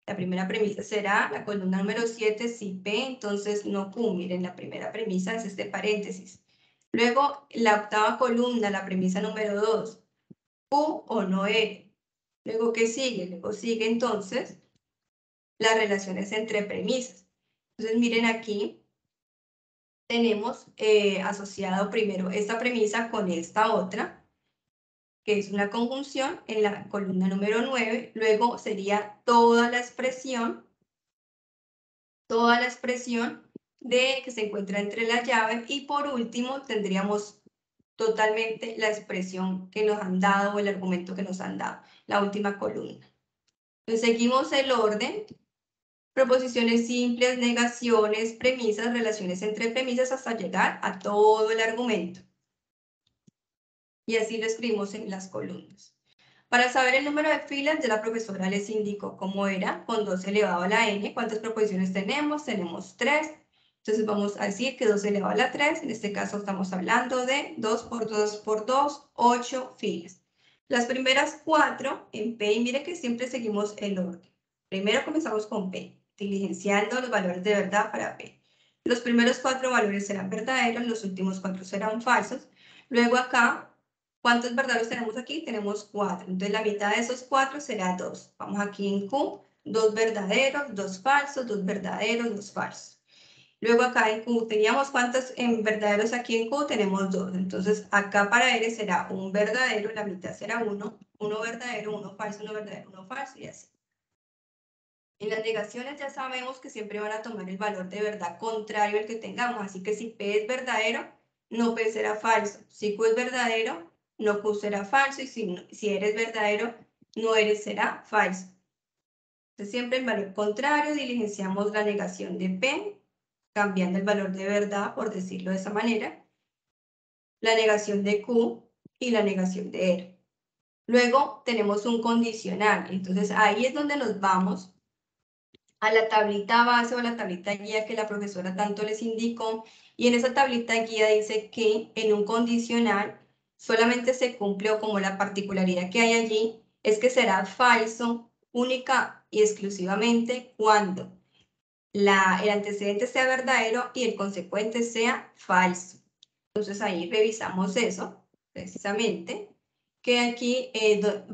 La primera premisa será la columna número 7, si P, entonces no Q. Miren, la primera premisa es este paréntesis. Luego, la octava columna, la premisa número 2, Q o no R. Luego, ¿qué sigue? Luego sigue entonces las relaciones entre premisas. Entonces, miren aquí, tenemos asociado primero esta premisa con esta otra, que es una conjunción en la columna número 9. Luego sería toda la expresión de que se encuentra entre la llave. Y por último, tendríamos totalmente la expresión que nos han dado o el argumento que nos han dado, la última columna. Entonces, seguimos el orden. Proposiciones simples, negaciones, premisas, relaciones entre premisas hasta llegar a todo el argumento. Y así lo escribimos en las columnas. Para saber el número de filas, ya la profesora les indicó cómo era, con 2 elevado a la n. ¿Cuántas proposiciones tenemos? Tenemos 3. Entonces vamos a decir que 2 elevado a la 3, en este caso estamos hablando de 2 por 2 por 2, 8 filas. Las primeras 4 en P, y mire que siempre seguimos el orden. Primero comenzamos con P, diligenciando los valores de verdad para P. Los primeros 4 valores serán verdaderos, los últimos 4 serán falsos. Luego acá, ¿cuántos verdaderos tenemos aquí? Tenemos 4. Entonces la mitad de esos 4 será 2. Vamos aquí en Q, 2 verdaderos, 2 falsos, 2 verdaderos, 2 falsos. Luego acá en Q, ¿teníamos cuántos verdaderos aquí en Q? Tenemos 2. Entonces acá para R será un verdadero, la mitad será 1, 1 verdadero, 1 falso, 1 verdadero, 1 falso y así. En las negaciones ya sabemos que siempre van a tomar el valor de verdad contrario al que tengamos. Así que si P es verdadero, no P será falso. Si Q es verdadero, no Q será falso. Y si R es verdadero, no R será falso. Entonces siempre el valor contrario, diligenciamos la negación de P, cambiando el valor de verdad, por decirlo de esa manera, la negación de Q y la negación de R. Luego tenemos un condicional. Entonces ahí es donde nos vamos a la tablita base o a la tablita guía que la profesora tanto les indicó, y en esa tablita guía dice que en un condicional solamente se cumple, o como la particularidad que hay allí es que será falso única y exclusivamente cuando el antecedente sea verdadero y el consecuente sea falso. Entonces ahí revisamos eso precisamente, que aquí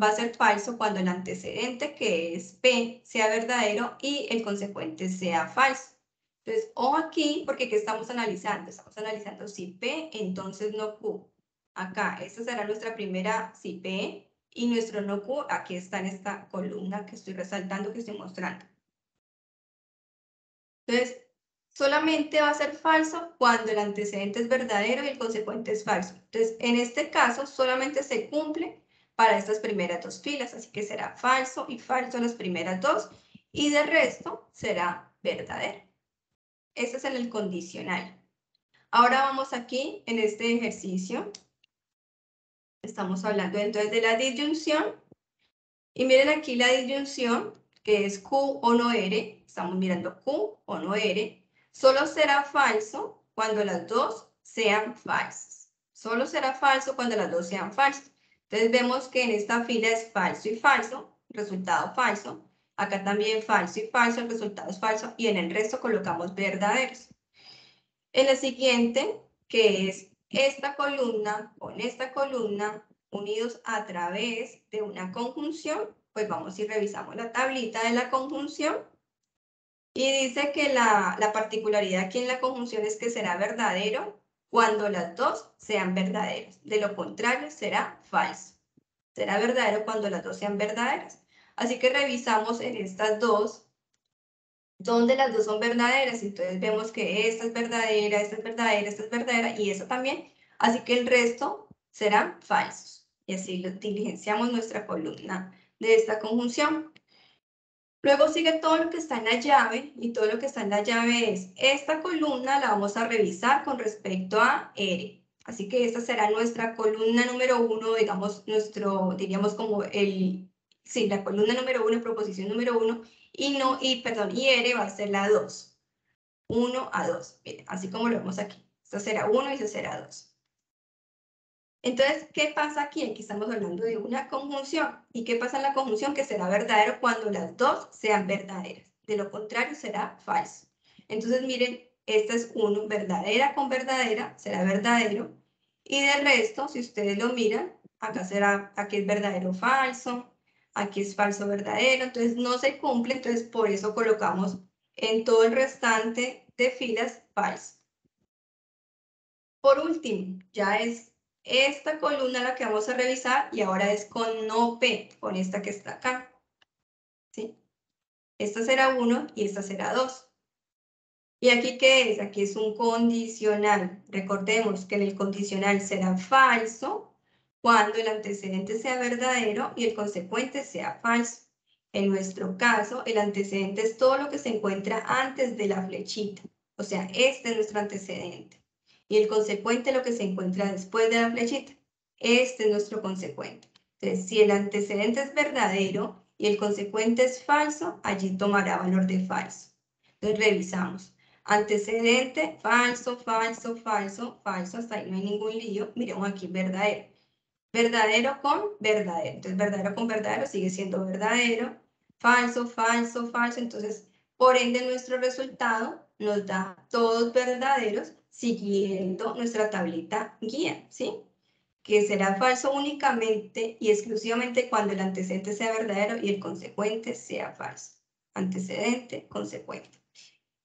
va a ser falso cuando el antecedente, que es P, sea verdadero y el consecuente sea falso. Entonces, o aquí, porque ¿qué estamos analizando? Estamos analizando si P, entonces no Q. Acá, esta será nuestra primera si P, y nuestro no Q, aquí está en esta columna que estoy resaltando, que estoy mostrando. Entonces, solamente va a ser falso cuando el antecedente es verdadero y el consecuente es falso. Entonces, en este caso, solamente se cumple para estas primeras dos filas, así que será falso y falso en las primeras dos, y de resto será verdadero. Este es en el condicional. Ahora vamos aquí, en este ejercicio, estamos hablando entonces de la disyunción, y miren aquí la disyunción, que es Q o no R, estamos mirando Q o no R, solo será falso cuando las dos sean falsas. Solo será falso cuando las dos sean falsas. Entonces vemos que en esta fila es falso y falso, resultado falso. Acá también falso y falso, el resultado es falso. Y en el resto colocamos verdaderos. En la siguiente, que es esta columna con esta columna unidos a través de una conjunción, pues vamos y revisamos la tablita de la conjunción. Y dice que la particularidad aquí en la conjunción es que será verdadero cuando las dos sean verdaderas. De lo contrario, será falso. Será verdadero cuando las dos sean verdaderas. Así que revisamos en estas dos, donde las dos son verdaderas. Entonces vemos que esta es verdadera, esta es verdadera, esta es verdadera y esta también. Así que el resto serán falsos. Y así diligenciamos nuestra columna de esta conjunción. Luego sigue todo lo que está en la llave, y todo lo que está en la llave es, esta columna la vamos a revisar con respecto a R. Así que esta será nuestra columna número 1, digamos, diríamos como sí, la columna número 1, proposición número 1, y R va a ser la 2. 1 a 2, miren, así como lo vemos aquí. Esto será 1 y esto será 2. Entonces, ¿qué pasa aquí? Aquí estamos hablando de una conjunción. ¿Y qué pasa en la conjunción? Que será verdadero cuando las dos sean verdaderas. De lo contrario, será falso. Entonces, miren, esta es 1, verdadera con verdadera, será verdadero. Y del resto, si ustedes lo miran, aquí es verdadero falso, aquí es falso verdadero, entonces no se cumple, entonces por eso colocamos en todo el restante de filas falso. Por último, ya es esta columna la que vamos a revisar y ahora es con no P, con esta que está acá. ¿Sí? Esta será 1 y esta será 2. ¿Y aquí qué es? Aquí es un condicional. Recordemos que en el condicional será falso cuando el antecedente sea verdadero y el consecuente sea falso. En nuestro caso, el antecedente es todo lo que se encuentra antes de la flechita. O sea, este es nuestro antecedente. Y el consecuente lo que se encuentra después de la flechita. Este es nuestro consecuente. Entonces, si el antecedente es verdadero y el consecuente es falso, allí tomará valor de falso. Entonces, revisamos. Antecedente, falso, falso, falso, falso. Hasta ahí no hay ningún lío. Miremos aquí, verdadero. Verdadero con verdadero. Entonces, verdadero con verdadero sigue siendo verdadero. Falso, falso, falso. Entonces, por ende, nuestro resultado nos da todos verdaderos siguiendo nuestra tablita guía, ¿sí? Que será falso únicamente y exclusivamente cuando el antecedente sea verdadero y el consecuente sea falso. Antecedente, consecuente.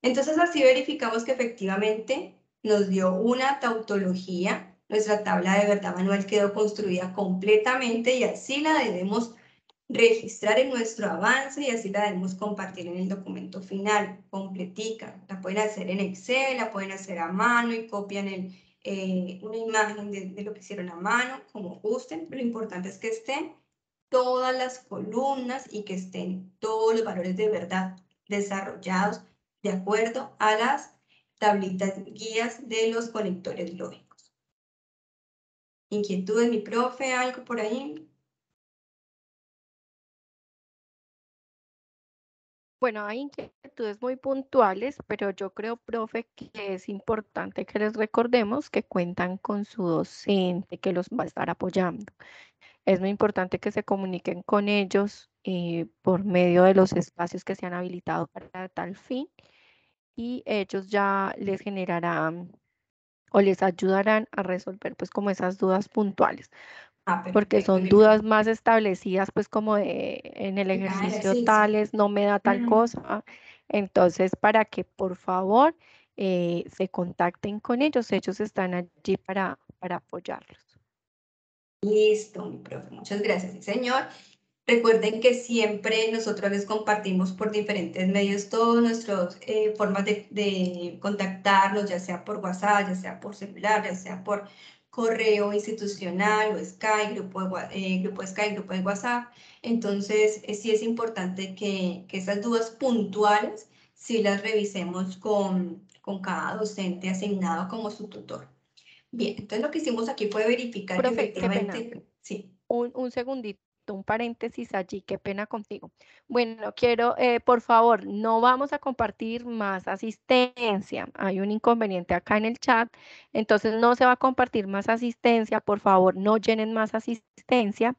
Entonces, así verificamos que efectivamente nos dio una tautología. Nuestra tabla de verdad manual quedó construida completamente y así la debemos registrar en nuestro avance y así la debemos compartir en el documento final, completica. La pueden hacer en Excel, la pueden hacer a mano y copian una imagen de lo que hicieron a mano, como gusten. Lo importante es que estén todas las columnas y que estén todos los valores de verdad desarrollados de acuerdo a las tablitas guías de los conectores lógicos. ¿Inquietudes, mi profe? ¿Algo por ahí? Bueno, hay inquietudes muy puntuales, pero yo creo, profe, que es importante que les recordemos que cuentan con su docente, que los va a estar apoyando. Es muy importante que se comuniquen con ellos por medio de los espacios que se han habilitado para tal fin y ellos ya les generarán o les ayudarán a resolver pues como esas dudas puntuales, porque Perfecto, son qué bueno. dudas más establecidas pues como de en el En cada ejercicio ejercicio. tales no me da tal cosa. Entonces, para que por favor se contacten con ellos están allí para apoyarlos. Listo, mi profe, muchas gracias, sí, señor. Recuerden que siempre nosotros les compartimos por diferentes medios todas nuestras formas de contactarnos, ya sea por WhatsApp, ya sea por celular, ya sea por correo institucional o Skype, grupo de Skype, grupo de WhatsApp. Entonces, sí es importante que esas dudas puntuales sí las revisemos con cada docente asignado como su tutor. Bien, entonces lo que hicimos aquí fue verificar que Profe, qué pena. efectivamente, sí. Un segundito, un paréntesis allí, qué pena contigo. Bueno, quiero, por favor, no vamos a compartir más asistencia. Hay un inconveniente acá en el chat, entonces no se va a compartir más asistencia. Por favor, no llenen más asistencia.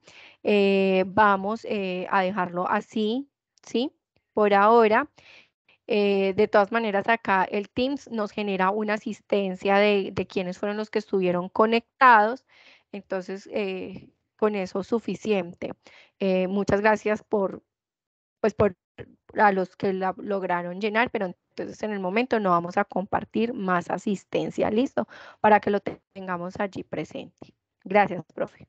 Vamos a dejarlo así, ¿sí? Por ahora. De todas maneras, acá el Teams nos genera una asistencia de quiénes fueron los que estuvieron conectados. Entonces, con eso suficiente. Muchas gracias pues por a los que la lograron llenar, pero entonces en el momento no vamos a compartir más asistencia, ¿listo? Para que lo tengamos allí presente. Gracias, profe.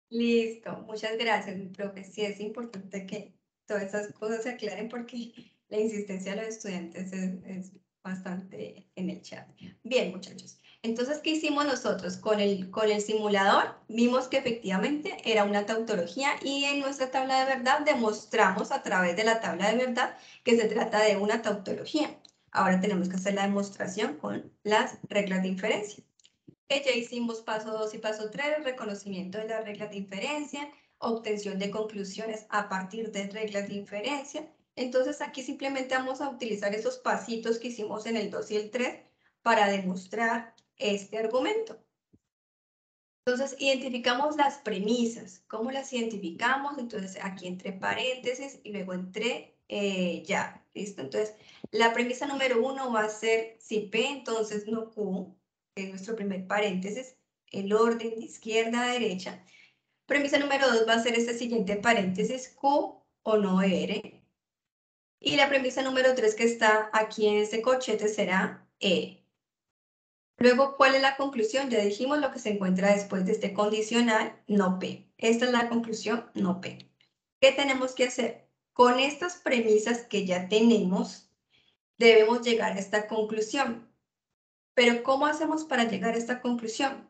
Listo, muchas gracias, mi profe. Sí, es importante que todas esas cosas se aclaren porque la insistencia de los estudiantes es bastante en el chat. Bien, muchachos. Entonces, ¿qué hicimos nosotros? Con el simulador vimos que efectivamente era una tautología y en nuestra tabla de verdad demostramos a través de la tabla de verdad que se trata de una tautología. Ahora tenemos que hacer la demostración con las reglas de inferencia. Ya hicimos paso 2 y paso 3, reconocimiento de las reglas de inferencia, obtención de conclusiones a partir de reglas de inferencia. Entonces aquí simplemente vamos a utilizar esos pasitos que hicimos en el 2 y el 3 para demostrar este argumento. Entonces identificamos las premisas. ¿Cómo las identificamos? Entonces aquí entre paréntesis y luego entre ya. ¿Listo? Entonces la premisa número 1 va a ser si P, entonces no Q, que es nuestro primer paréntesis, el orden de izquierda a derecha. Premisa número 2 va a ser este siguiente paréntesis, Q o no R. Y la premisa número 3 que está aquí en este corchete será E. Luego, ¿cuál es la conclusión? Ya dijimos lo que se encuentra después de este condicional, no P. Esta es la conclusión, no P. ¿Qué tenemos que hacer? Con estas premisas que ya tenemos, debemos llegar a esta conclusión. Pero ¿cómo hacemos para llegar a esta conclusión?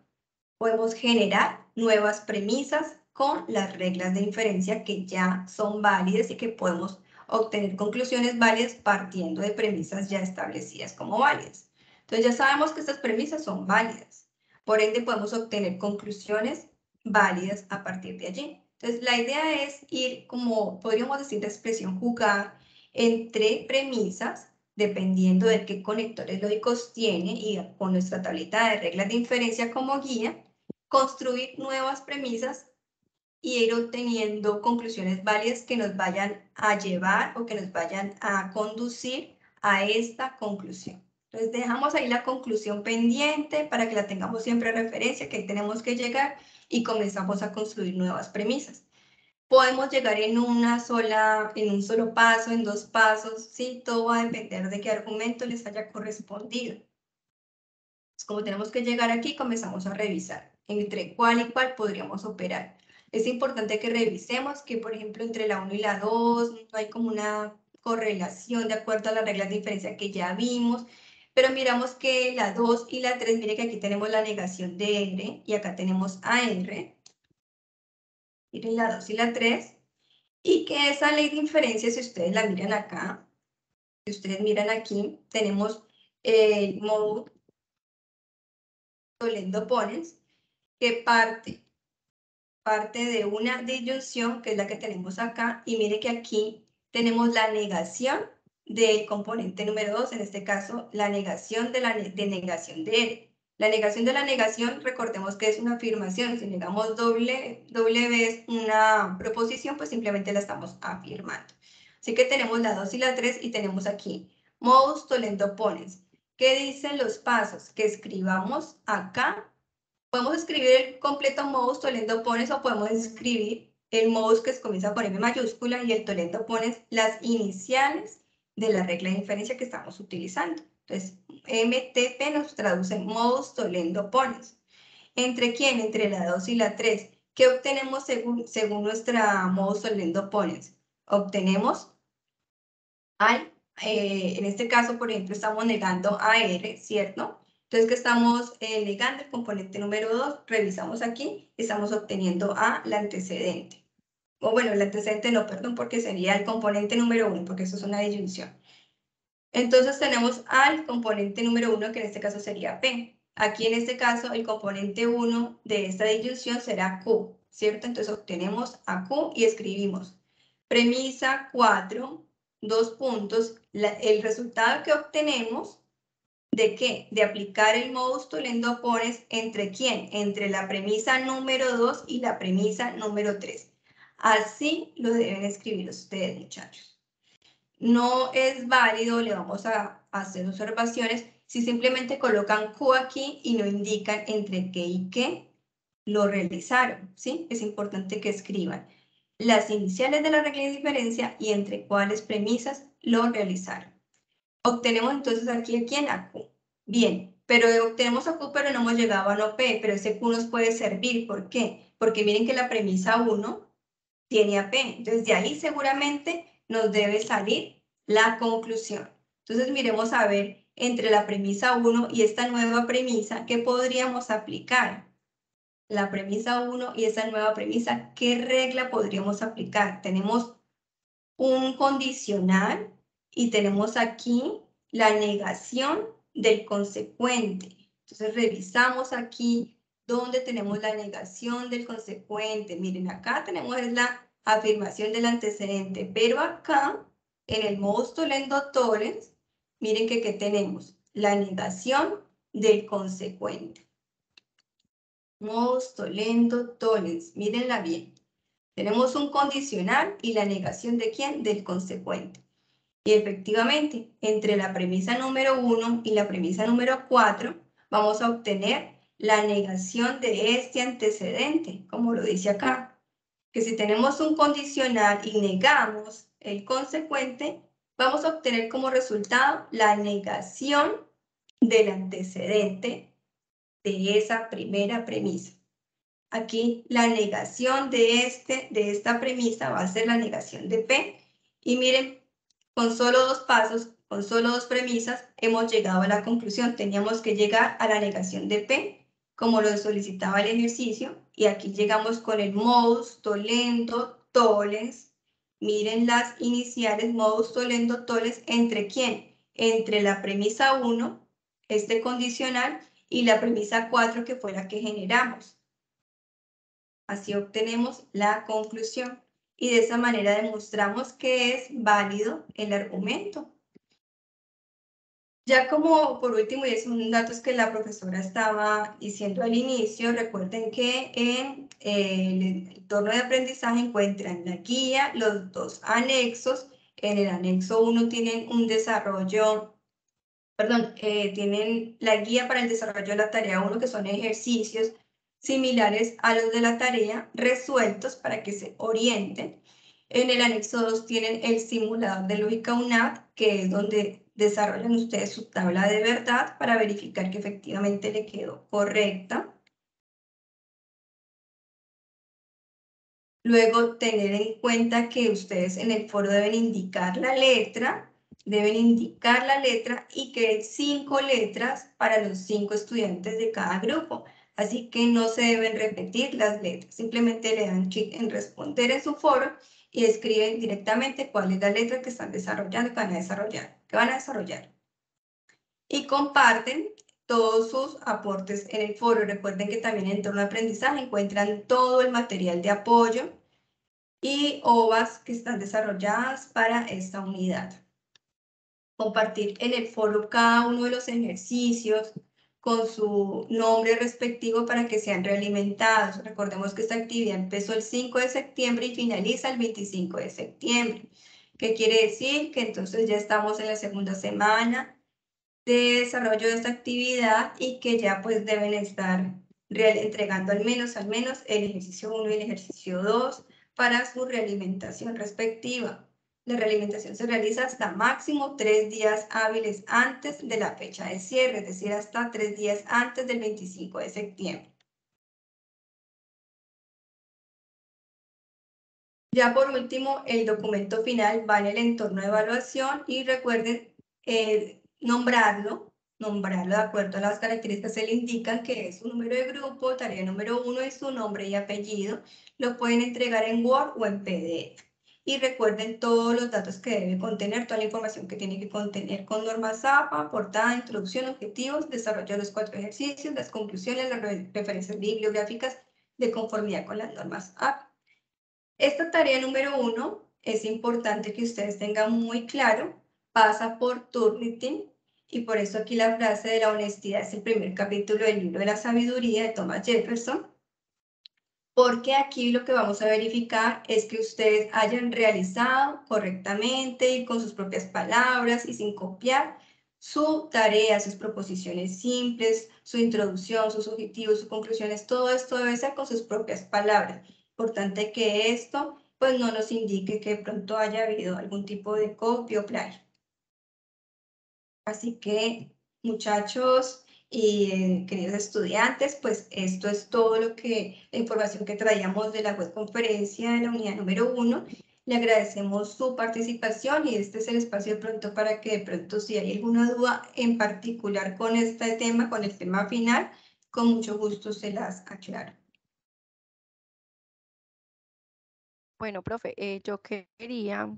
Podemos generar nuevas premisas con las reglas de inferencia que ya son válidas y que podemos obtener conclusiones válidas partiendo de premisas ya establecidas como válidas. Entonces ya sabemos que estas premisas son válidas. Por ende podemos obtener conclusiones válidas a partir de allí. Entonces la idea es ir, como podríamos decir la expresión jugar entre premisas dependiendo de qué conectores lógicos tiene y con nuestra tablita de reglas de inferencia como guía, construir nuevas premisas y ir obteniendo conclusiones válidas que nos vayan a llevar o que nos vayan a conducir a esta conclusión. Entonces dejamos ahí la conclusión pendiente para que la tengamos siempre en referencia, que ahí tenemos que llegar y comenzamos a construir nuevas premisas. Podemos llegar en un solo paso, en 2 pasos, sí, todo va a depender de qué argumento les haya correspondido. Pues como tenemos que llegar aquí, comenzamos a revisar entre cuál y cuál podríamos operar. Es importante que revisemos que, por ejemplo, entre la 1 y la 2 no hay como una correlación de acuerdo a las reglas de diferencia que ya vimos, pero miramos que la 2 y la 3, mire que aquí tenemos la negación de R y acá tenemos AR, miren la 2 y la 3, y que esa ley de inferencia, si ustedes la miran acá, si ustedes miran aquí, tenemos el mode Toledo Ponens, que parte de una disyunción, que es la que tenemos acá, y mire que aquí tenemos la negación del componente número 2, en este caso, la negación de la negación de R. La negación de la negación, recordemos que es una afirmación, si negamos W es una proposición, pues simplemente la estamos afirmando. Así que tenemos la 2 y la 3 y tenemos aquí modus tollendo ponens. ¿Qué dicen los pasos? Que escribamos acá. Podemos escribir el completo modus tollendo pones o podemos escribir el modus que comienza con M mayúscula y el tollendo pones las iniciales de la regla de inferencia que estamos utilizando. Entonces, MTP nos traduce modus tollendo pones. ¿Entre quién? Entre la 2 y la 3. ¿Qué obtenemos según nuestra modus tollendo pones? Obtenemos en este caso, por ejemplo, estamos negando a R, ¿cierto? Entonces, que estamos negando el componente número 2, revisamos aquí, estamos obteniendo A, la antecedente. O bueno, el antecedente no, perdón, porque sería el componente número 1, porque eso es una disyunción. Entonces tenemos al componente número 1, que en este caso sería P. Aquí en este caso, el componente 1 de esta disyunción será Q, ¿cierto? Entonces obtenemos a Q y escribimos premisa 4, 2 puntos, el resultado que obtenemos, ¿de qué? De aplicar el modus tollendo pones entre quién? Entre la premisa número 2 y la premisa número 3. Así lo deben escribir ustedes, muchachos. No es válido, le vamos a hacer observaciones, si simplemente colocan Q aquí y no indican entre qué y qué lo realizaron, ¿sí? Es importante que escriban las iniciales de la regla de diferencia y entre cuáles premisas lo realizaron. Obtenemos entonces aquí a quién, a Q. Bien, pero obtenemos a Q, pero no hemos llegado a no P, pero ese Q nos puede servir. ¿Por qué? Porque miren que la premisa 1 tiene a P. Entonces, de ahí seguramente nos debe salir la conclusión. Entonces, miremos a ver entre la premisa 1 y esta nueva premisa, ¿qué podríamos aplicar? La premisa 1 y esa nueva premisa, ¿qué regla podríamos aplicar? Tenemos un condicional y tenemos aquí la negación del consecuente. Entonces, revisamos aquí donde tenemos la negación del consecuente. Miren, acá tenemos la afirmación del antecedente, pero acá, en el modus tollendo tollens, miren que ¿qué tenemos? La negación del consecuente. Modus tollendo tollens, mírenla bien. Tenemos un condicional y la negación ¿de quién? Del consecuente. Y efectivamente, entre la premisa número 1 y la premisa número 4, vamos a obtener la negación de este antecedente, como lo dice acá. Que si tenemos un condicional y negamos el consecuente, vamos a obtener como resultado la negación del antecedente de esa primera premisa. Aquí la negación de esta premisa va a ser la negación de P. Y miren, con solo 2 pasos, con solo 2 premisas, hemos llegado a la conclusión. Teníamos que llegar a la negación de P, como lo solicitaba el ejercicio. Y aquí llegamos con el modus tollendo tollens. Miren las iniciales modus tollendo tollens. ¿Entre quién? Entre la premisa 1, este condicional, y la premisa 4, que fue la que generamos. Así obtenemos la conclusión y de esa manera demostramos que es válido el argumento. Ya como por último, y son datos que la profesora estaba diciendo al inicio, recuerden que en el entorno de aprendizaje encuentran la guía, los 2 anexos. En el anexo 1 tienen un desarrollo, tienen la guía para el desarrollo de la tarea 1, que son ejercicios similares a los de la tarea, resueltos para que se orienten. En el anexo 2 tienen el simulador de lógica UNAD, que es donde desarrollan ustedes su tabla de verdad para verificar que efectivamente le quedó correcta. Luego, tener en cuenta que ustedes en el foro deben indicar la letra, y que hay 5 letras para los 5 estudiantes de cada grupo. Así que no se deben repetir las letras, simplemente le dan clic en responder en su foro y escriben directamente cuál es la letra que están desarrollando, que van a desarrollar. Y comparten todos sus aportes en el foro. Recuerden que también en entorno de aprendizaje encuentran todo el material de apoyo y OVAs que están desarrolladas para esta unidad. Compartir en el foro cada uno de los ejercicios con su nombre respectivo para que sean realimentados. Recordemos que esta actividad empezó el 5 de septiembre y finaliza el 25 de septiembre. ¿Qué quiere decir? Que entonces ya estamos en la segunda semana de desarrollo de esta actividad y que ya pues deben estar entregando al menos el ejercicio 1 y el ejercicio 2 para su realimentación respectiva. La realimentación se realiza hasta máximo 3 días hábiles antes de la fecha de cierre, es decir, hasta 3 días antes del 25 de septiembre. Ya por último, el documento final va en el entorno de evaluación y recuerden nombrarlo de acuerdo a las características que le indican, que es su número de grupo, tarea número 1 y su nombre y apellido. Lo pueden entregar en Word o en PDF. Y recuerden todos los datos que debe contener, toda la información que tiene que contener con normas APA, portada, introducción, objetivos, desarrollo de los 4 ejercicios, las conclusiones, las referencias bibliográficas de conformidad con las normas APA. Esta tarea número 1 es importante que ustedes tengan muy claro, pasa por Turnitin, y por eso aquí la frase de la honestidad es el primer capítulo del libro de la sabiduría de Thomas Jefferson, porque aquí lo que vamos a verificar es que ustedes hayan realizado correctamente y con sus propias palabras y sin copiar su tarea, sus proposiciones simples, su introducción, sus objetivos, sus conclusiones, todo esto debe ser con sus propias palabras. Importante que esto pues no nos indique que de pronto haya habido algún tipo de copia o plagio. Así que, muchachos y queridos estudiantes, pues esto es todo la información que traíamos de la webconferencia de la unidad número 1. Le agradecemos su participación y este es el espacio de pronto para que de pronto si hay alguna duda en particular con este tema, con el tema final, con mucho gusto se las aclaro. Bueno, profe, yo quería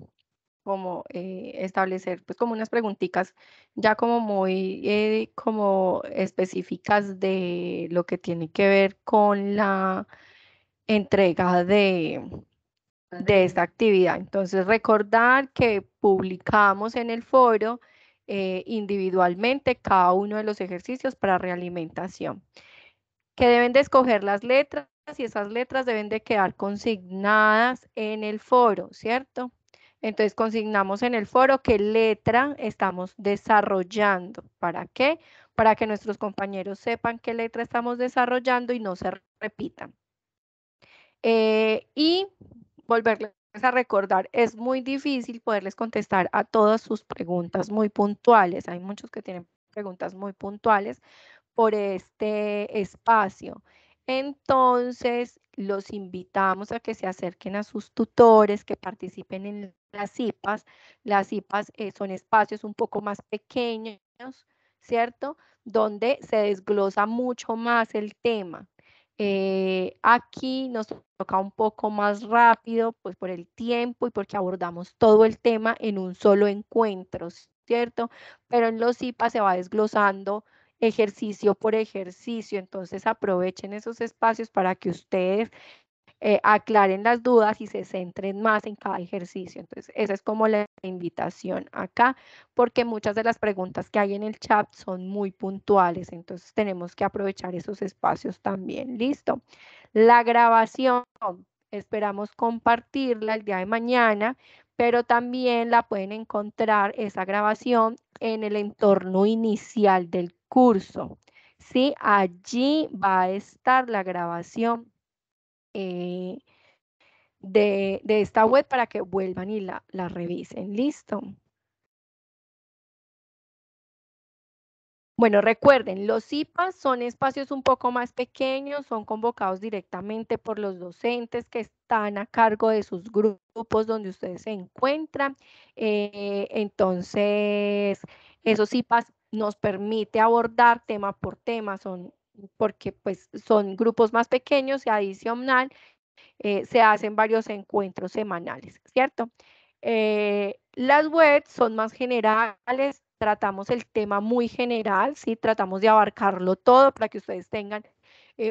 como establecer pues como unas preguntitas ya como muy como específicas de lo que tiene que ver con la entrega de esta actividad. Entonces, recordar que publicamos en el foro individualmente cada uno de los ejercicios para realimentación, que deben de escoger las letras y esas letras deben de quedar consignadas en el foro, ¿cierto? Entonces consignamos en el foro qué letra estamos desarrollando. ¿Para qué? Para que nuestros compañeros sepan qué letra estamos desarrollando y no se repitan. Y volverles a recordar, es muy difícil poderles contestar a todas sus preguntas muy puntuales. Hay muchos que tienen preguntas muy puntuales por este espacio. Entonces, los invitamos a que se acerquen a sus tutores, que participen en las IPAs. Las IPAs son espacios un poco más pequeños, ¿cierto? Donde se desglosa mucho más el tema. Aquí nos toca un poco más rápido, pues por el tiempo y porque abordamos todo el tema en un solo encuentro, ¿cierto? Pero en los IPAs se va desglosando ejercicio por ejercicio, entonces aprovechen esos espacios para que ustedes aclaren las dudas y se centren más en cada ejercicio. Entonces, esa es como la invitación acá, porque muchas de las preguntas que hay en el chat son muy puntuales, entonces tenemos que aprovechar esos espacios también. Listo. La grabación, esperamos compartirla el día de mañana, pero también la pueden encontrar esa grabación en el entorno inicial del curso. Sí, allí va a estar la grabación de esta web para que vuelvan y la revisen. Listo. Bueno, recuerden, los IPAs son espacios un poco más pequeños, son convocados directamente por los docentes que están a cargo de sus grupos donde ustedes se encuentran. Entonces, esos IPAs nos permite abordar tema por tema, porque pues son grupos más pequeños y adicional se hacen varios encuentros semanales, ¿cierto? Las webs son más generales, tratamos el tema muy general, ¿sí? Tratamos de abarcarlo todo para que ustedes tengan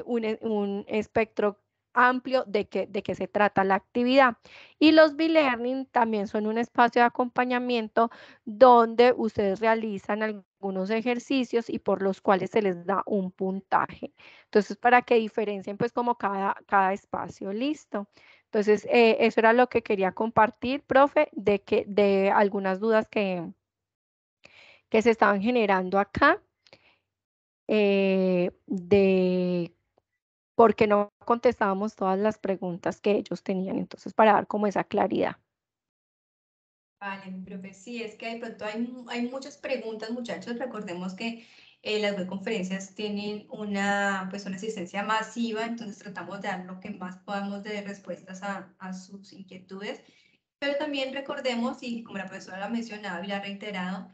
un espectro amplio de qué se trata la actividad. Y los B-Learning también son un espacio de acompañamiento donde ustedes realizan algunos ejercicios y por los cuales se les da un puntaje. Entonces, para que diferencien pues como cada espacio, listo. Entonces, eso era lo que quería compartir, profe, de algunas dudas que se estaban generando acá de por qué no contestábamos todas las preguntas que ellos tenían. Entonces, para dar como esa claridad. Vale, profe, sí, es que de pronto hay muchas preguntas, muchachos. Recordemos que las webconferencias tienen pues una asistencia masiva, entonces tratamos de dar lo que más podamos de respuestas a sus inquietudes. Pero también recordemos, y como la profesora lo ha mencionado y lo ha reiterado,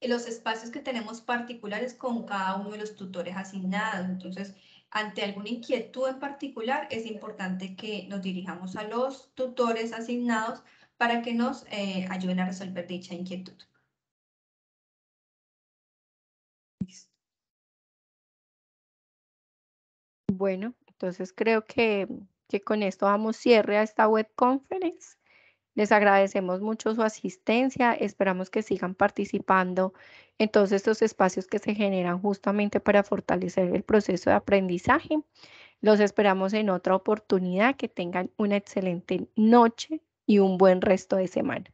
los espacios que tenemos particulares con cada uno de los tutores asignados. Entonces, ante alguna inquietud en particular, es importante que nos dirijamos a los tutores asignados para que nos ayuden a resolver dicha inquietud. Bueno, entonces creo que con esto damos cierre a esta web conference. Les agradecemos mucho su asistencia. Esperamos que sigan participando en todos estos espacios que se generan justamente para fortalecer el proceso de aprendizaje. Los esperamos en otra oportunidad. Que tengan una excelente noche y un buen resto de semana.